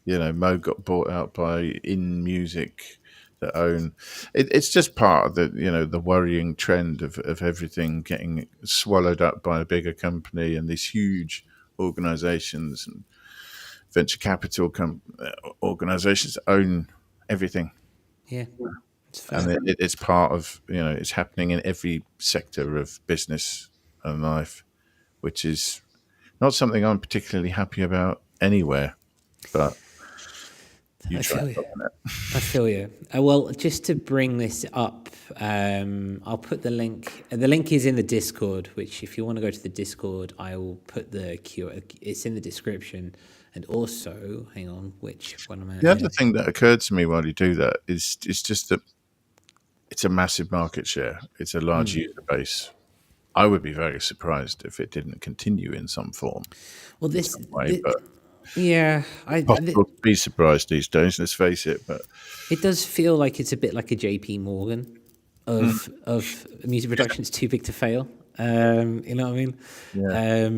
You know, Mo got bought out by In Music. That own it's just part of the worrying trend of everything getting swallowed up by a bigger company and these huge organizations and venture capital organizations own everything. Yeah, it's fair. And it's part of it's happening in every sector of business and life, which is not something I'm particularly happy about anywhere, but I feel you. Well, just to bring this up, I'll put the link. The link is in the Discord, which if you want to go to the Discord, I will put the it's in the description. And also, hang on, which one am I? The other thing that occurred to me while you do that is just that it's a massive market share. It's a large user base. I would be very surprised if it didn't continue in some form. Well, but yeah, possible to be surprised these days. Let's face it, but it does feel like it's a bit like a JP Morgan of music production. It's too big to fail. You know what I mean? Yeah.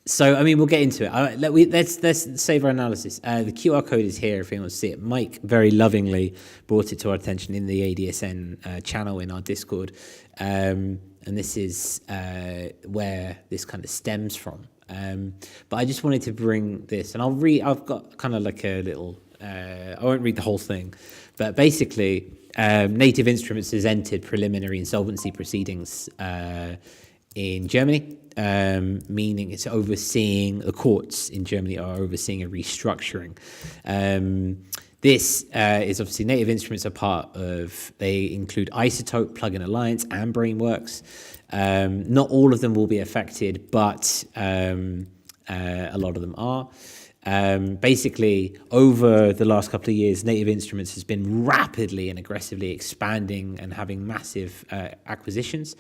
So, I mean, we'll get into it. Let's save our analysis. The QR code is here if anyone wants to see it. Mike very lovingly brought it to our attention in the ADSN channel in our Discord. And this is where this kind of stems from. But I just wanted to bring this, and I've got kind of like a little, I won't read the whole thing, but basically, Native Instruments has entered preliminary insolvency proceedings in Germany, meaning it's overseeing, the courts in Germany are overseeing a restructuring. This is obviously Native Instruments are part of, they include Isotope, Plugin Alliance, and Brainworks. Not all of them will be affected, but a lot of them are. Basically, over the last couple of years, Native Instruments has been rapidly and aggressively expanding and having massive acquisitions.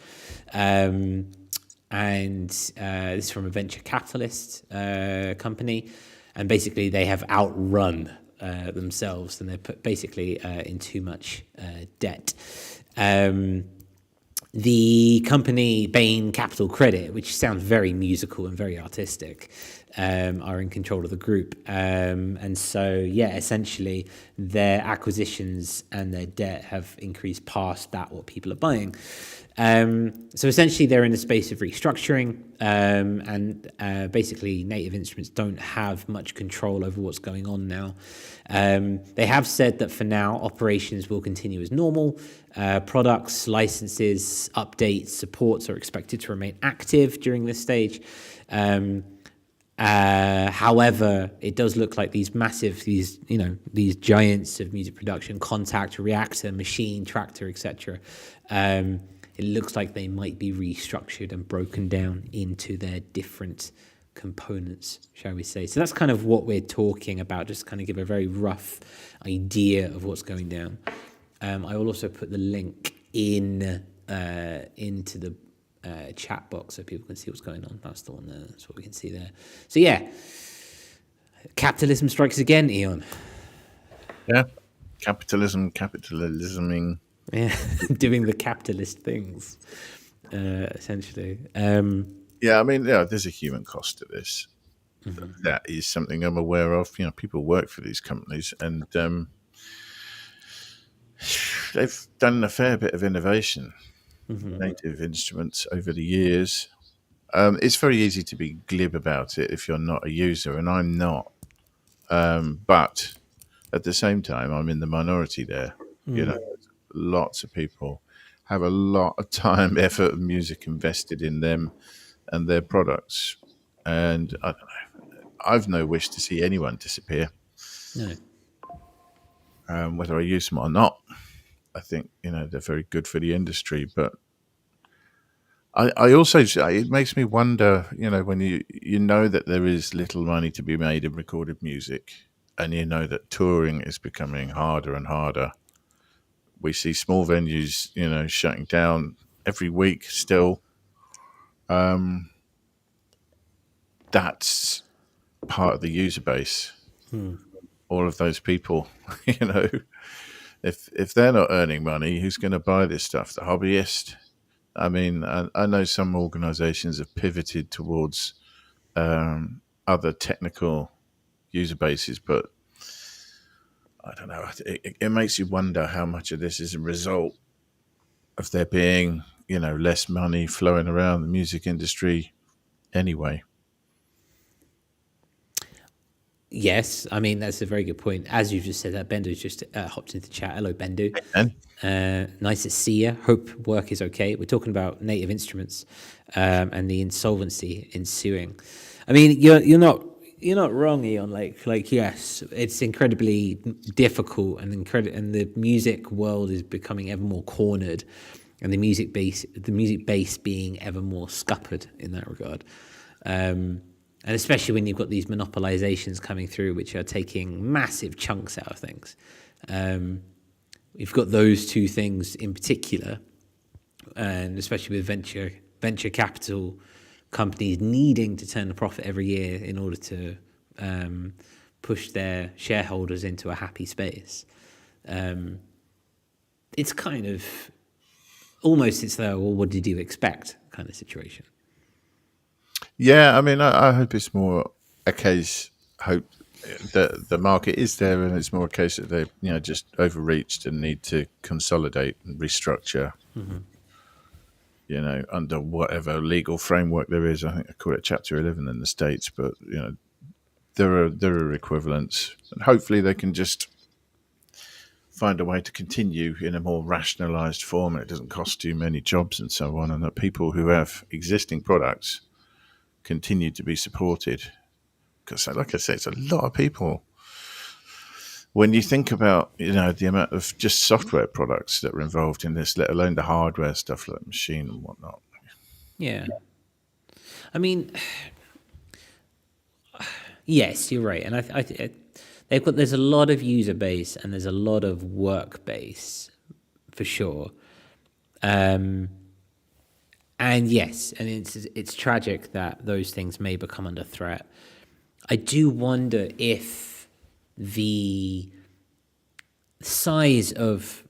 And this is from a venture capitalist company. And basically, they have outrun themselves, and they're basically in too much debt. The company Bain Capital Credit, which sounds very musical and very artistic, are in control of the group. And so, yeah, essentially their acquisitions and their debt have increased past that what people are buying. So essentially they're in a space of restructuring, and basically Native Instruments don't have much control over what's going on now. They have said that for now operations will continue as normal. Products, licenses, updates, supports are expected to remain active during this stage. However, it does look like these giants of music production, Contact, Reactor, Machine, Tractor, etc. It looks like they might be restructured and broken down into their different components, shall we say. So that's kind of what we're talking about, just kind of give a very rough idea of what's going down. I will also put the link into the chat box so people can see what's going on. That's the one there. That's what we can see there. So yeah, capitalism strikes again, Eon. Yeah, capitalisming. Yeah, doing the capitalist things, essentially. Yeah, I mean, yeah, there's a human cost to this. Mm-hmm. That is something I'm aware of. You know, people work for these companies, and they've done a fair bit of innovation. Mm-hmm. Native Instruments over the years. It's very easy to be glib about it if you're not a user, and I'm not. But at the same time, I'm in the minority there. Mm. You know, lots of people have a lot of time, effort, and music invested in them and their products. And I don't know, I've no wish to see anyone disappear. No. Whether I use them or not, I think, you know, they're very good for the industry. But I also, it makes me wonder, you know, when you know that there is little money to be made in recorded music, and you know that touring is becoming harder and harder. We see small venues, you know, shutting down every week still. That's part of the user base. All of those people, you know, if they're not earning money, who's going to buy this stuff? The hobbyist. I mean, I know some organizations have pivoted towards other technical user bases, but I don't know. It makes you wonder how much of this is a result of there being, you know, less money flowing around the music industry anyway. Yes, I mean, that's a very good point. As you've just said that, Bendu's just hopped into the chat. Hello, Bendu. Nice to see you. Hope work is okay. We're talking about Native Instruments and the insolvency ensuing. I mean, you're not wrong, Eon. Like yes, it's incredibly difficult, and the music world is becoming ever more cornered, and the music base being ever more scuppered in that regard. And especially when you've got these monopolizations coming through, which are taking massive chunks out of things. We've got those two things in particular, and especially with venture capital companies needing to turn a profit every year in order to push their shareholders into a happy space. It's kind of almost, it's the, well, what did you expect kind of situation. Yeah, I mean, I hope it's more a case. Hope that the market is there, and it's more a case that they, just overreached and need to consolidate and restructure. Under whatever legal framework there is. I think I call it Chapter 11 in the States, but there are equivalents, and hopefully they can just find a way to continue in a more rationalized form. It doesn't cost too many jobs and so on, and that people who have existing products continue to be supported. Because, like I say, it's a lot of people. When you think about, the amount of just software products that are involved in this, let alone the hardware stuff like machine and whatnot. Yeah. I mean, yes, you're right. And there's a lot of user base and there's a lot of work base for sure. And yes, and it's tragic that those things may become under threat. I do wonder if the size of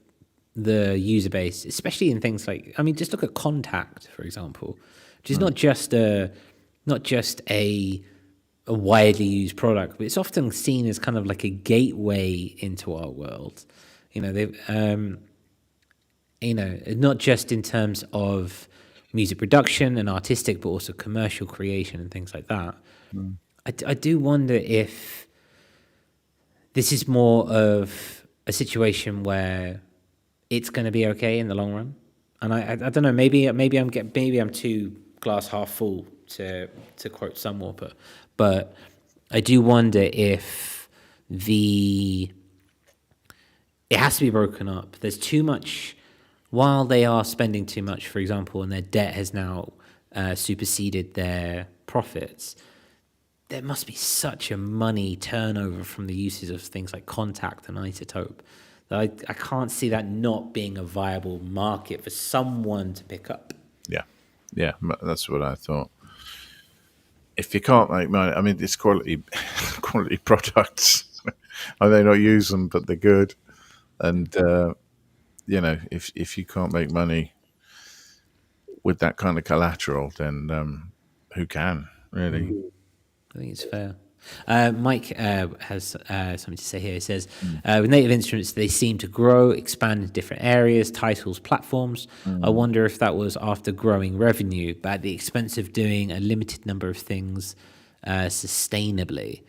the user base, especially in things like, just look at Contact, for example, which is not just a widely used product, but it's often seen as kind of like a gateway into our world. Not just in terms of music production and artistic, but also commercial creation and things like that. I do wonder if this is more of a situation where it's going to be okay in the long run. And I don't know, maybe I'm too glass half full to quote some Warper, but I do wonder if it has to be broken up. There's too much, while they are spending too much, for example, and their debt has now superseded their profits, there must be such a money turnover from the uses of things like Contact and Isotope that I can't see that not being a viable market for someone to pick up. Yeah, that's what I thought. If you can't make money, it's quality products. I may not use them, but they're good. And if you can't make money with that kind of collateral, then who can really? I think it's fair. Mike has something to say here. He says, with native instruments, they seem to grow, expand in different areas, titles, platforms. I wonder if that was after growing revenue, but at the expense of doing a limited number of things sustainably.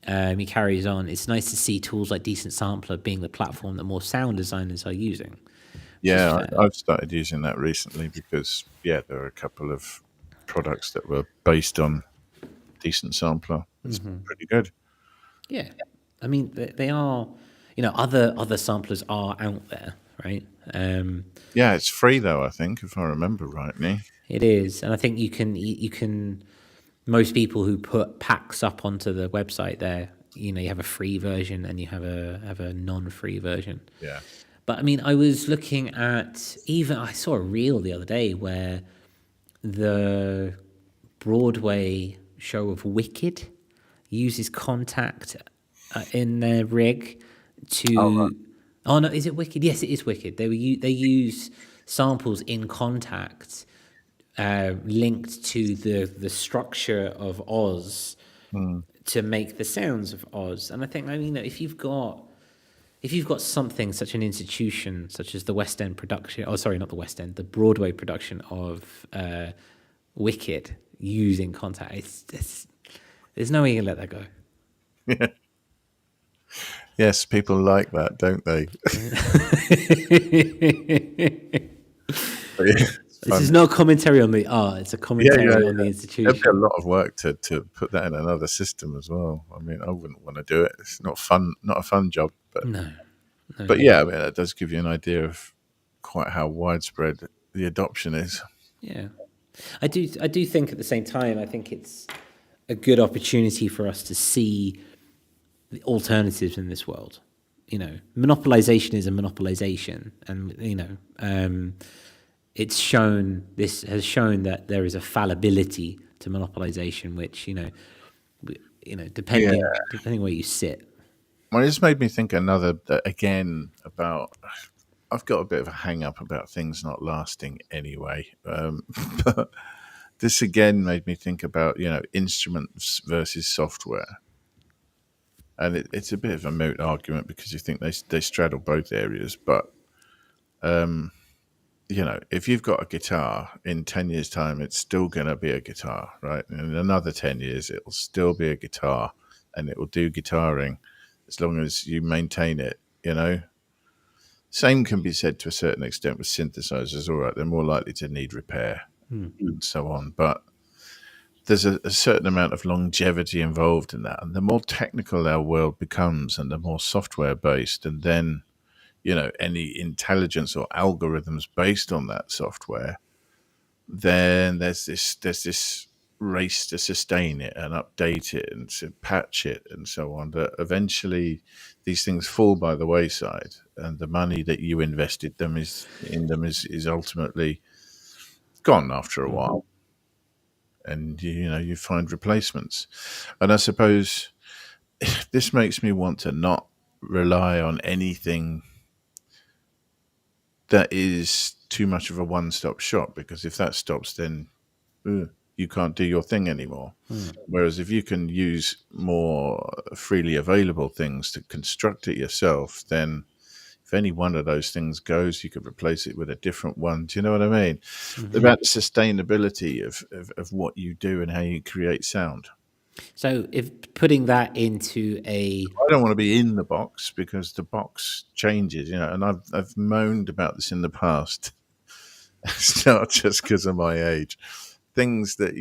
He carries on, it's nice to see tools like Decent Sampler being the platform that more sound designers are using. Yeah, I've started using that recently because, there are a couple of products that were based on Decent Sampler. It's pretty good. Yeah, they are. Other samplers are out there, right? It's free though. I think, if I remember rightly, it is, and I think you can. Most people who put packs up onto the website, there, you have a free version and you have a non-free version. Yeah. But I was looking at I saw a reel the other day where the Broadway show of Wicked uses Contact in their rig to. Oh no, is it Wicked? Yes, it is Wicked. They use samples in Contact linked to the structure of Oz to make the sounds of Oz. And I think if you've got something, such an institution such as the West End production, not the West End, the Broadway production of Wicked using Contact, there's no way you can let that go. Yeah. Yes, people like that, don't they? This is not a commentary on the art; it's a commentary on the institution. There'd be a lot of work to put that in another system as well. I wouldn't want to do it. It's not fun, not a fun job. But no. But it does give you an idea of quite how widespread the adoption is. Yeah, I do think at the same time, I think it's a good opportunity for us to see the alternatives in this world. Monopolization is a monopolization, and this has shown that there is a fallibility to monopolization, which depending where you sit. Well, it's made me think again about. I've got a bit of a hang up about things not lasting anyway. But this again made me think about, instruments versus software. And it's a bit of a moot argument because you think they straddle both areas. But, if you've got a guitar in 10 years' time, it's still going to be a guitar, right? And in another 10 years, it'll still be a guitar and it will do guitaring as long as you maintain it, Same can be said to a certain extent with synthesizers. All right, they're more likely to need repair and so on. But there's a certain amount of longevity involved in that. And the more technical our world becomes and the more software based, and then, any intelligence or algorithms based on that software, then there's this race to sustain it and update it and to patch it and so on, that eventually these things fall by the wayside, and the money that you invested in them is ultimately gone after a while, and you find replacements. And I suppose this makes me want to not rely on anything that is too much of a one-stop shop, because if that stops, then you can't do your thing anymore. Whereas if you can use more freely available things to construct it yourself, then if any one of those things goes, you could replace it with a different one. Do you know what I mean? About the sustainability of what you do and how you create sound. So if putting that into I don't want to be in the box, because the box changes, and I've moaned about this in the past. It's not just because of my age. Things that,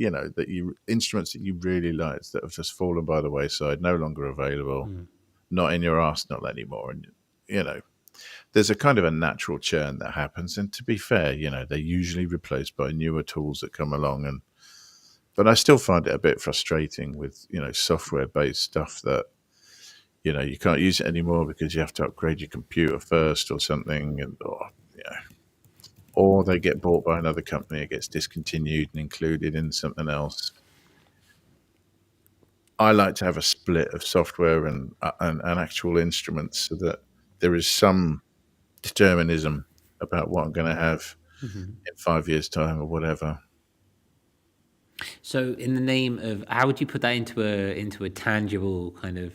instruments that you really liked that have just fallen by the wayside, no longer available, not in your arsenal anymore. And, there's a kind of a natural churn that happens. And to be fair, they're usually replaced by newer tools that come along. But I still find it a bit frustrating with, software-based stuff that, you can't use it anymore because you have to upgrade your computer first or something, or they get bought by another company, it gets discontinued and included in something else. I like to have a split of software and actual instruments, so that there is some determinism about what I'm going to have in 5 years' time or whatever. So, in the name of, how would you put that into a tangible kind of,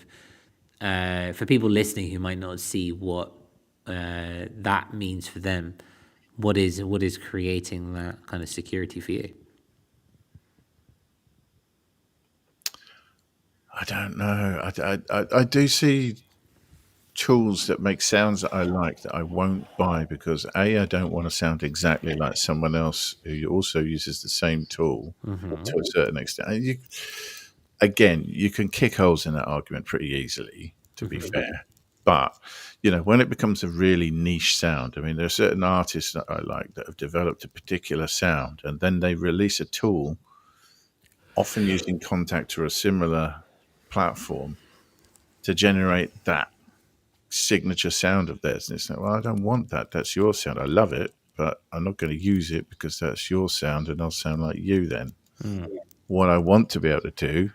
for people listening who might not see what that means for them? What is creating that kind of security for you? I don't know. I do see tools that make sounds that I like that I won't buy, because I don't want to sound exactly like someone else who also uses the same tool to a certain extent. And you can kick holes in that argument pretty easily, to be fair. But, when it becomes a really niche sound, I mean, there are certain artists that I like that have developed a particular sound, and then they release a tool, often using Contact or a similar platform, to generate that signature sound of theirs. And it's like, well, I don't want that. That's your sound. I love it, but I'm not going to use it because that's your sound and I'll sound like you then. What I want to be able to do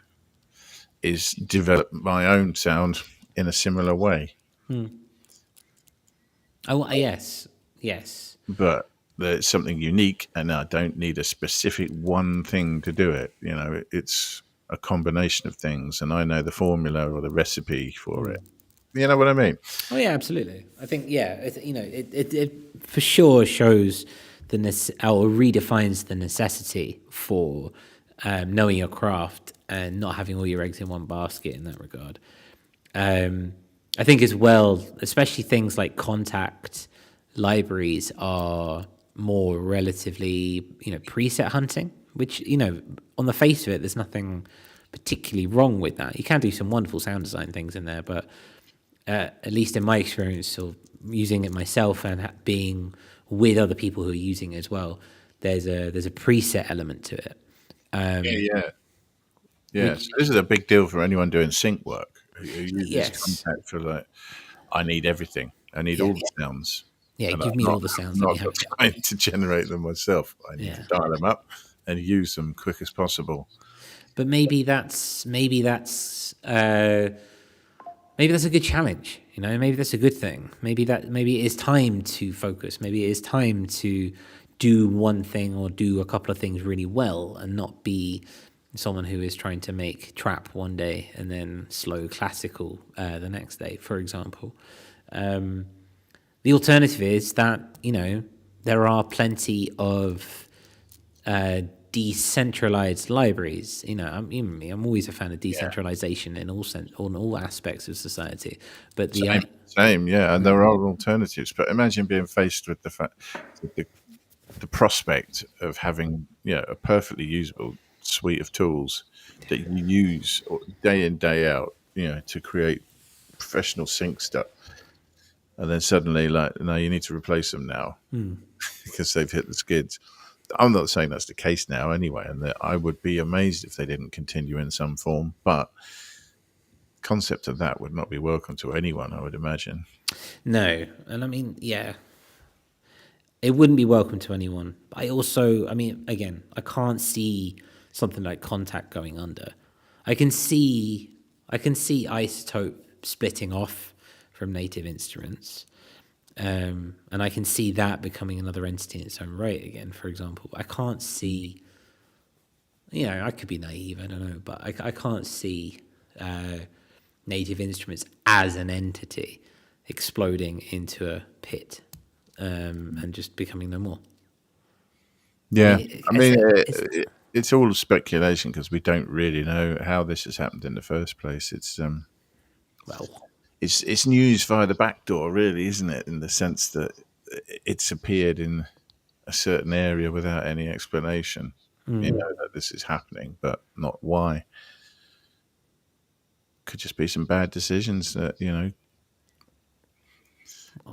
is develop my own sound in a similar way. Oh, yes. But there's something unique, and I don't need a specific one thing to do it. It's a combination of things, and I know the formula or the recipe for it. You know what I mean? Oh yeah, absolutely. I think it for sure shows or redefines the necessity for knowing your craft and not having all your eggs in one basket in that regard. I think as well, especially things like Contact libraries are more relatively, preset hunting, which, on the face of it, there's nothing particularly wrong with that. You can do some wonderful sound design things in there, but at least in my experience of using it myself and being with other people who are using it as well, there's a preset element to it. So this is a big deal for anyone doing sync work who uses Contact for I need everything. I need all the sounds. Yeah, and give me all the sounds that you have. I'm trying to generate them myself. I need to dial them up and use them quick as possible. But maybe that's a good challenge. Maybe that's a good thing. Maybe it is time to focus. Maybe it is time to do one thing or do a couple of things really well and not be someone who is trying to make trap one day and then slow classical the next day, for example. The alternative is that, there are plenty of decentralized libraries. I'm always a fan of decentralization in all aspects of society. But Same, yeah. And there are alternatives. But imagine being faced with the fact, the prospect of having a perfectly usable suite of tools that you use day in, day out, to create professional sync stuff. And then suddenly, no, you need to replace them now because they've hit the skids. I'm not saying that's the case now anyway, and that I would be amazed if they didn't continue in some form. But the concept of that would not be welcome to anyone, I would imagine. No. And I mean, it wouldn't be welcome to anyone. I also, again, I can't see something like Contact going under. I can see Isotope splitting off from Native Instruments. And I can see that becoming another entity in its own right again, for example. I can't see, I could be naive, I don't know, but I can't see Native Instruments as an entity exploding into a pit and just becoming no more. Yeah, it's all speculation because we don't really know how this has happened in the first place. It's news via the back door, really, isn't it? In the sense that it's appeared in a certain area without any explanation. That this is happening, but not why. Could just be some bad decisions that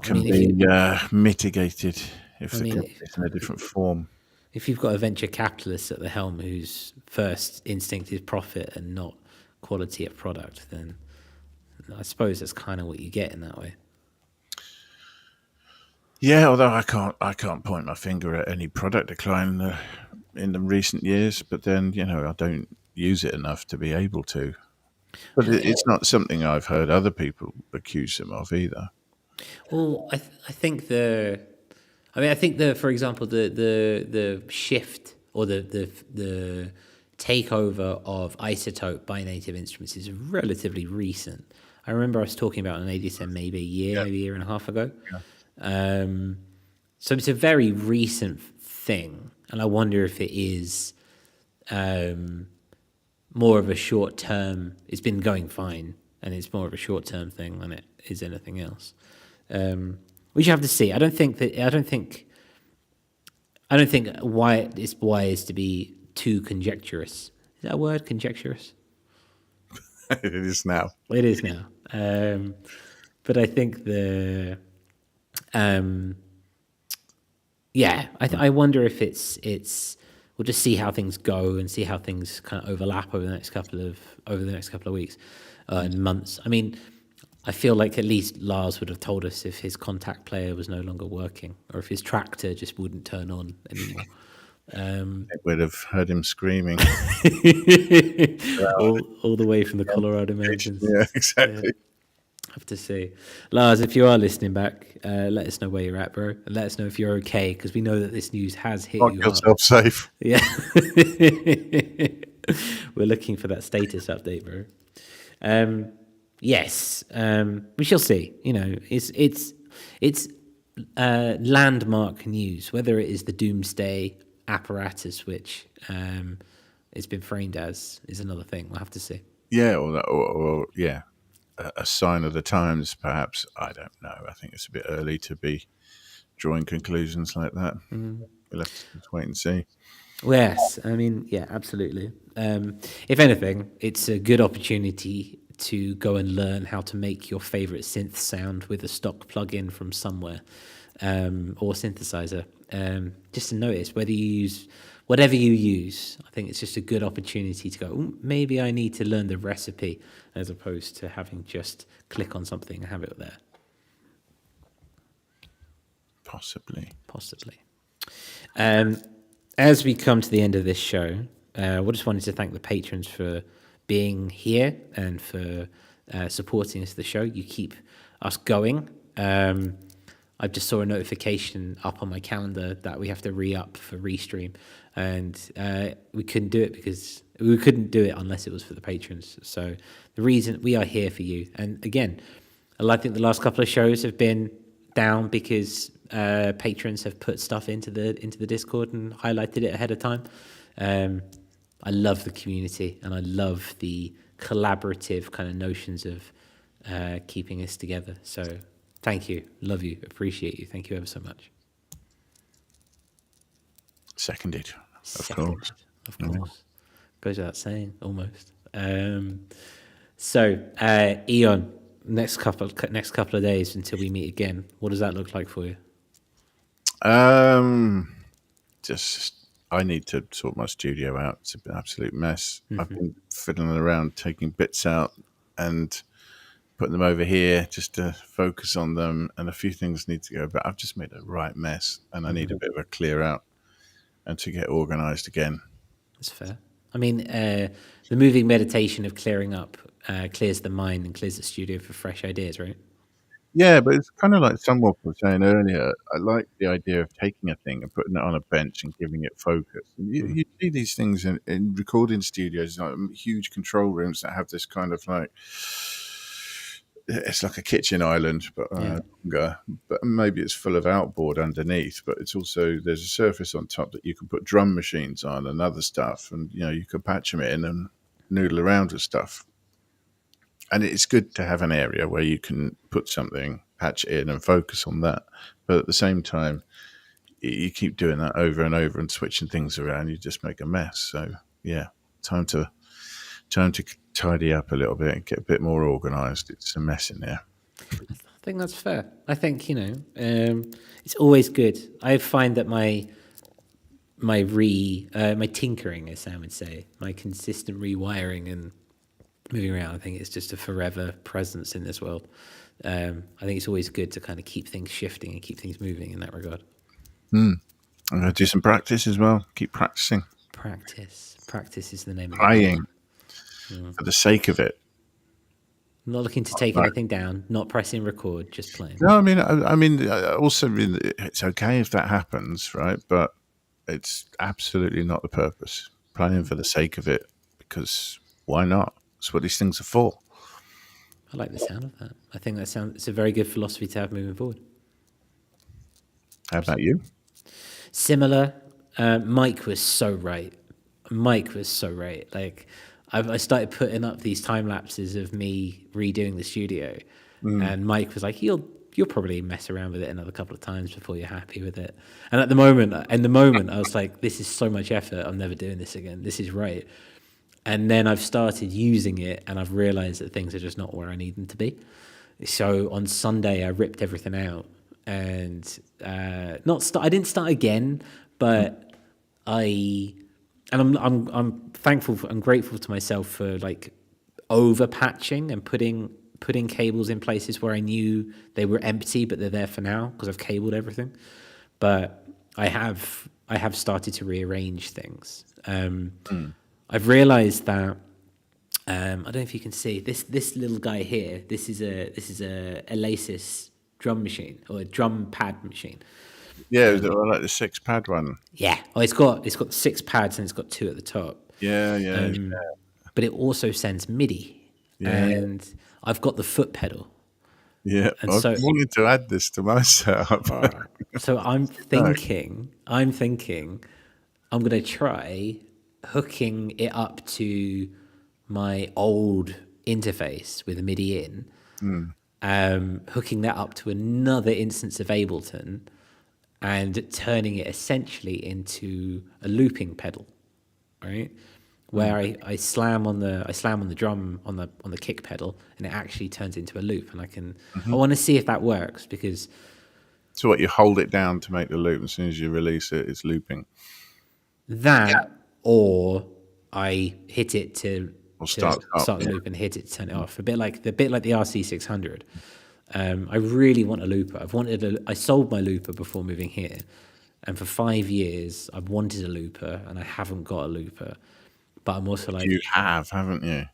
can be mitigated if they come in a different form. If you've got a venture capitalist at the helm whose first instinct is profit and not quality of product, then I suppose that's kind of what you get in that way. Yeah, although I can't point my finger at any product decline in the recent years, but then I don't use it enough to be able to. But it's not something I've heard other people accuse them of either. Well, I think for example, the shift or the takeover of Isotope by Native Instruments is relatively recent. I remember I was talking about an ADSM maybe a year and a half ago. Yeah. So it's a very recent thing, and I wonder if it is more of a short term. It's been going fine, and it's more of a short term thing than it is anything else. We should have to see. I don't think why it's wise to be too conjecturous. Is that a word, conjecturous? It is now. It is now. But I think I wonder if it's we'll just see how things go and see how things kind of overlap over the next couple of weeks and months. I mean, I feel like at least Lars would have told us if his Contact player was no longer working or if his tractor just wouldn't turn on anymore. We'd have heard him screaming all the way from the Colorado mountains. Yeah, exactly. Have to see. Lars, if you are listening back, let us know where you're at, bro, and let us know if you're okay, because we know that this news has hit you. Make yourself safe. Yeah. We're looking for that status update, bro. Yes, we shall see. It's landmark news, whether it is the doomsday apparatus, which it's been framed as, is another thing. We'll have to see. Yeah, or a sign of the times, perhaps. I don't know. I think it's a bit early to be drawing conclusions like that. We'll have to just wait and see. Yes, I mean, yeah, absolutely. If anything, it's a good opportunity to go and learn how to make your favorite synth sound with a stock plugin from somewhere, or synthesizer. Just to notice whether you use whatever you use. I think it's just a good opportunity to go, maybe I need to learn the recipe as opposed to having just click on something and have it there. Possibly. As we come to the end of this show, we just wanted to thank the patrons for being here and for supporting us the show. You keep us going. I just saw a notification up on my calendar that we have to re-up for Restream, and we couldn't do it because we couldn't do it unless it was for the patrons. So the reason we are here for you, and again, I think the last couple of shows have been down because patrons have put stuff into the Discord and highlighted it ahead of time. I love the community, and I love the collaborative kind of notions of keeping us together. So thank you, love you, appreciate you. Thank you ever so much. Seconded, of course. Of course. Goes without saying, almost. So Eon, next couple of days until we meet again. What does that look like for you? Just I need to sort my studio out. It's an absolute mess. I've been fiddling around, taking bits out and putting them over here just to focus on them, and a few things need to go. But I've just made a right mess, and I need a bit of a clear out and to get organised again. That's fair. I mean, the moving meditation of clearing up clears the mind and clears the studio for fresh ideas, right? Yeah, but it's kind of like someone was saying earlier. I like the idea of taking a thing and putting it on a bench and giving it focus. And you see these things in recording studios, like huge control rooms that have this kind of like, it's like a kitchen island, but longer. But maybe it's full of outboard underneath. But it's also, there's a surface on top that you can put drum machines on and other stuff, and you can patch them in and noodle around with stuff. And it's good to have an area where you can put something, patch it in, and focus on that. But at the same time, you keep doing that over and over and switching things around, you just make a mess. So yeah, time to tidy up a little bit and get a bit more organised. It's a mess in there. I think that's fair. I think it's always good. I find that my tinkering, as Sam would say, my consistent rewiring and moving around, I think it's just a forever presence in this world. I think it's always good to kind of keep things shifting and keep things moving in that regard. I'm going to do some practice as well. Keep practicing. Practice is the name of Playing for the sake of it. Not looking to take anything down, not pressing record, just playing. No, I mean, also it's okay if that happens, right? But it's absolutely not the purpose. Playing for the sake of it, because why not? That's what these things are for. I like the sound of that. I think it's a very good philosophy to have moving forward. How about you? Similar. Mike was so right. Like, I started putting up these time lapses of me redoing the studio, and Mike was like, "You'll probably mess around with it another couple of times before you're happy with it." And in the moment, I was like, "This is so much effort. I'm never doing this again. This is right." And then I've started using it, and I've realized that things are just not where I need them to be. So on Sunday, I ripped everything out, and I didn't start again, but I'm thankful and grateful to myself for like over patching and putting cables in places where I knew they were empty, but they're there for now because I've cabled everything. But I have started to rearrange things. I've realized that I don't know if you can see this little guy here. This is a Elasis drum machine or a drum pad machine. Yeah, like the 6-pad one. Yeah, it's got 6 pads and it's got 2 at the top. Yeah. But it also sends MIDI, and I've got the foot pedal. Yeah, and I wanted to add this to my setup. So I'm thinking I'm going to try hooking it up to my old interface with a MIDI in, hooking that up to another instance of Ableton, and turning it essentially into a looping pedal, right? Where I slam on the drum on the kick pedal, and it actually turns into a loop, and I want to see if that works, because. So what, you hold it down to make the loop, as soon as you release it, it's looping. Or I hit it to start the loop and hit it to turn it off. A bit like the RC600. I really want a looper. I sold my looper before moving here, and for 5 years I've wanted a looper, and I haven't got a looper. But I'm also like, you have, haven't you?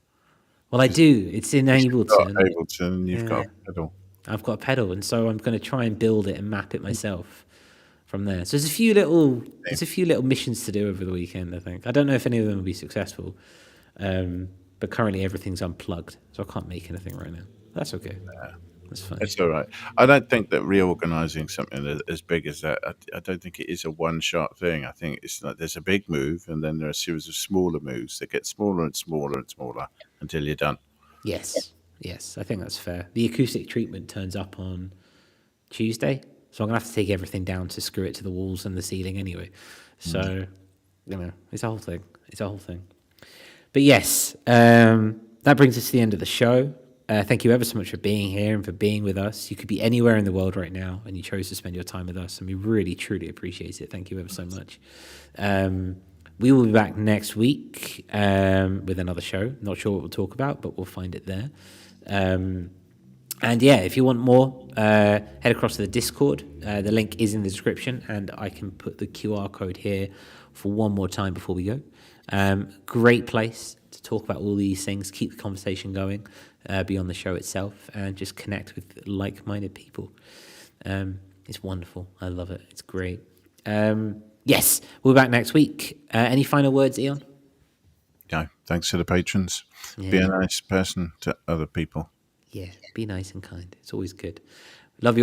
Well, I do. It's in Ableton. You've got a pedal. I've got a pedal, and so I'm going to try and build it and map it myself from there. So there's a few little missions to do over the weekend. I think I don't know if any of them will be successful, but currently everything's unplugged, so I can't make anything right now. That's okay. That's fine. It's all right. I don't think that reorganizing something as big as that, I don't think it is a one-shot thing. I think it's like there's a big move, and then there are a series of smaller moves that get smaller and smaller and smaller until you're done. Yes, I think that's fair. The acoustic treatment turns up on Tuesday, so I'm gonna have to take everything down to screw it to the walls and the ceiling anyway. So, it's a whole thing. But yes, that brings us to the end of the show. Thank you ever so much for being here and for being with us. You could be anywhere in the world right now, and you chose to spend your time with us, and we really, truly appreciate it. Thank you ever so much. We will be back next week with another show. Not sure what we'll talk about, but we'll find it there. And yeah, if you want more, head across to the Discord. The link is in the description, and I can put the QR code here for one more time before we go. Great place to talk about all these things, keep the conversation going beyond the show itself, and just connect with like-minded people. It's wonderful. I love it. It's great. Yes, we'll be back next week. Any final words, Eon? No, thanks to the patrons. Yeah. Be a nice person to other people. Yeah, be nice and kind. It's always good. Love you all.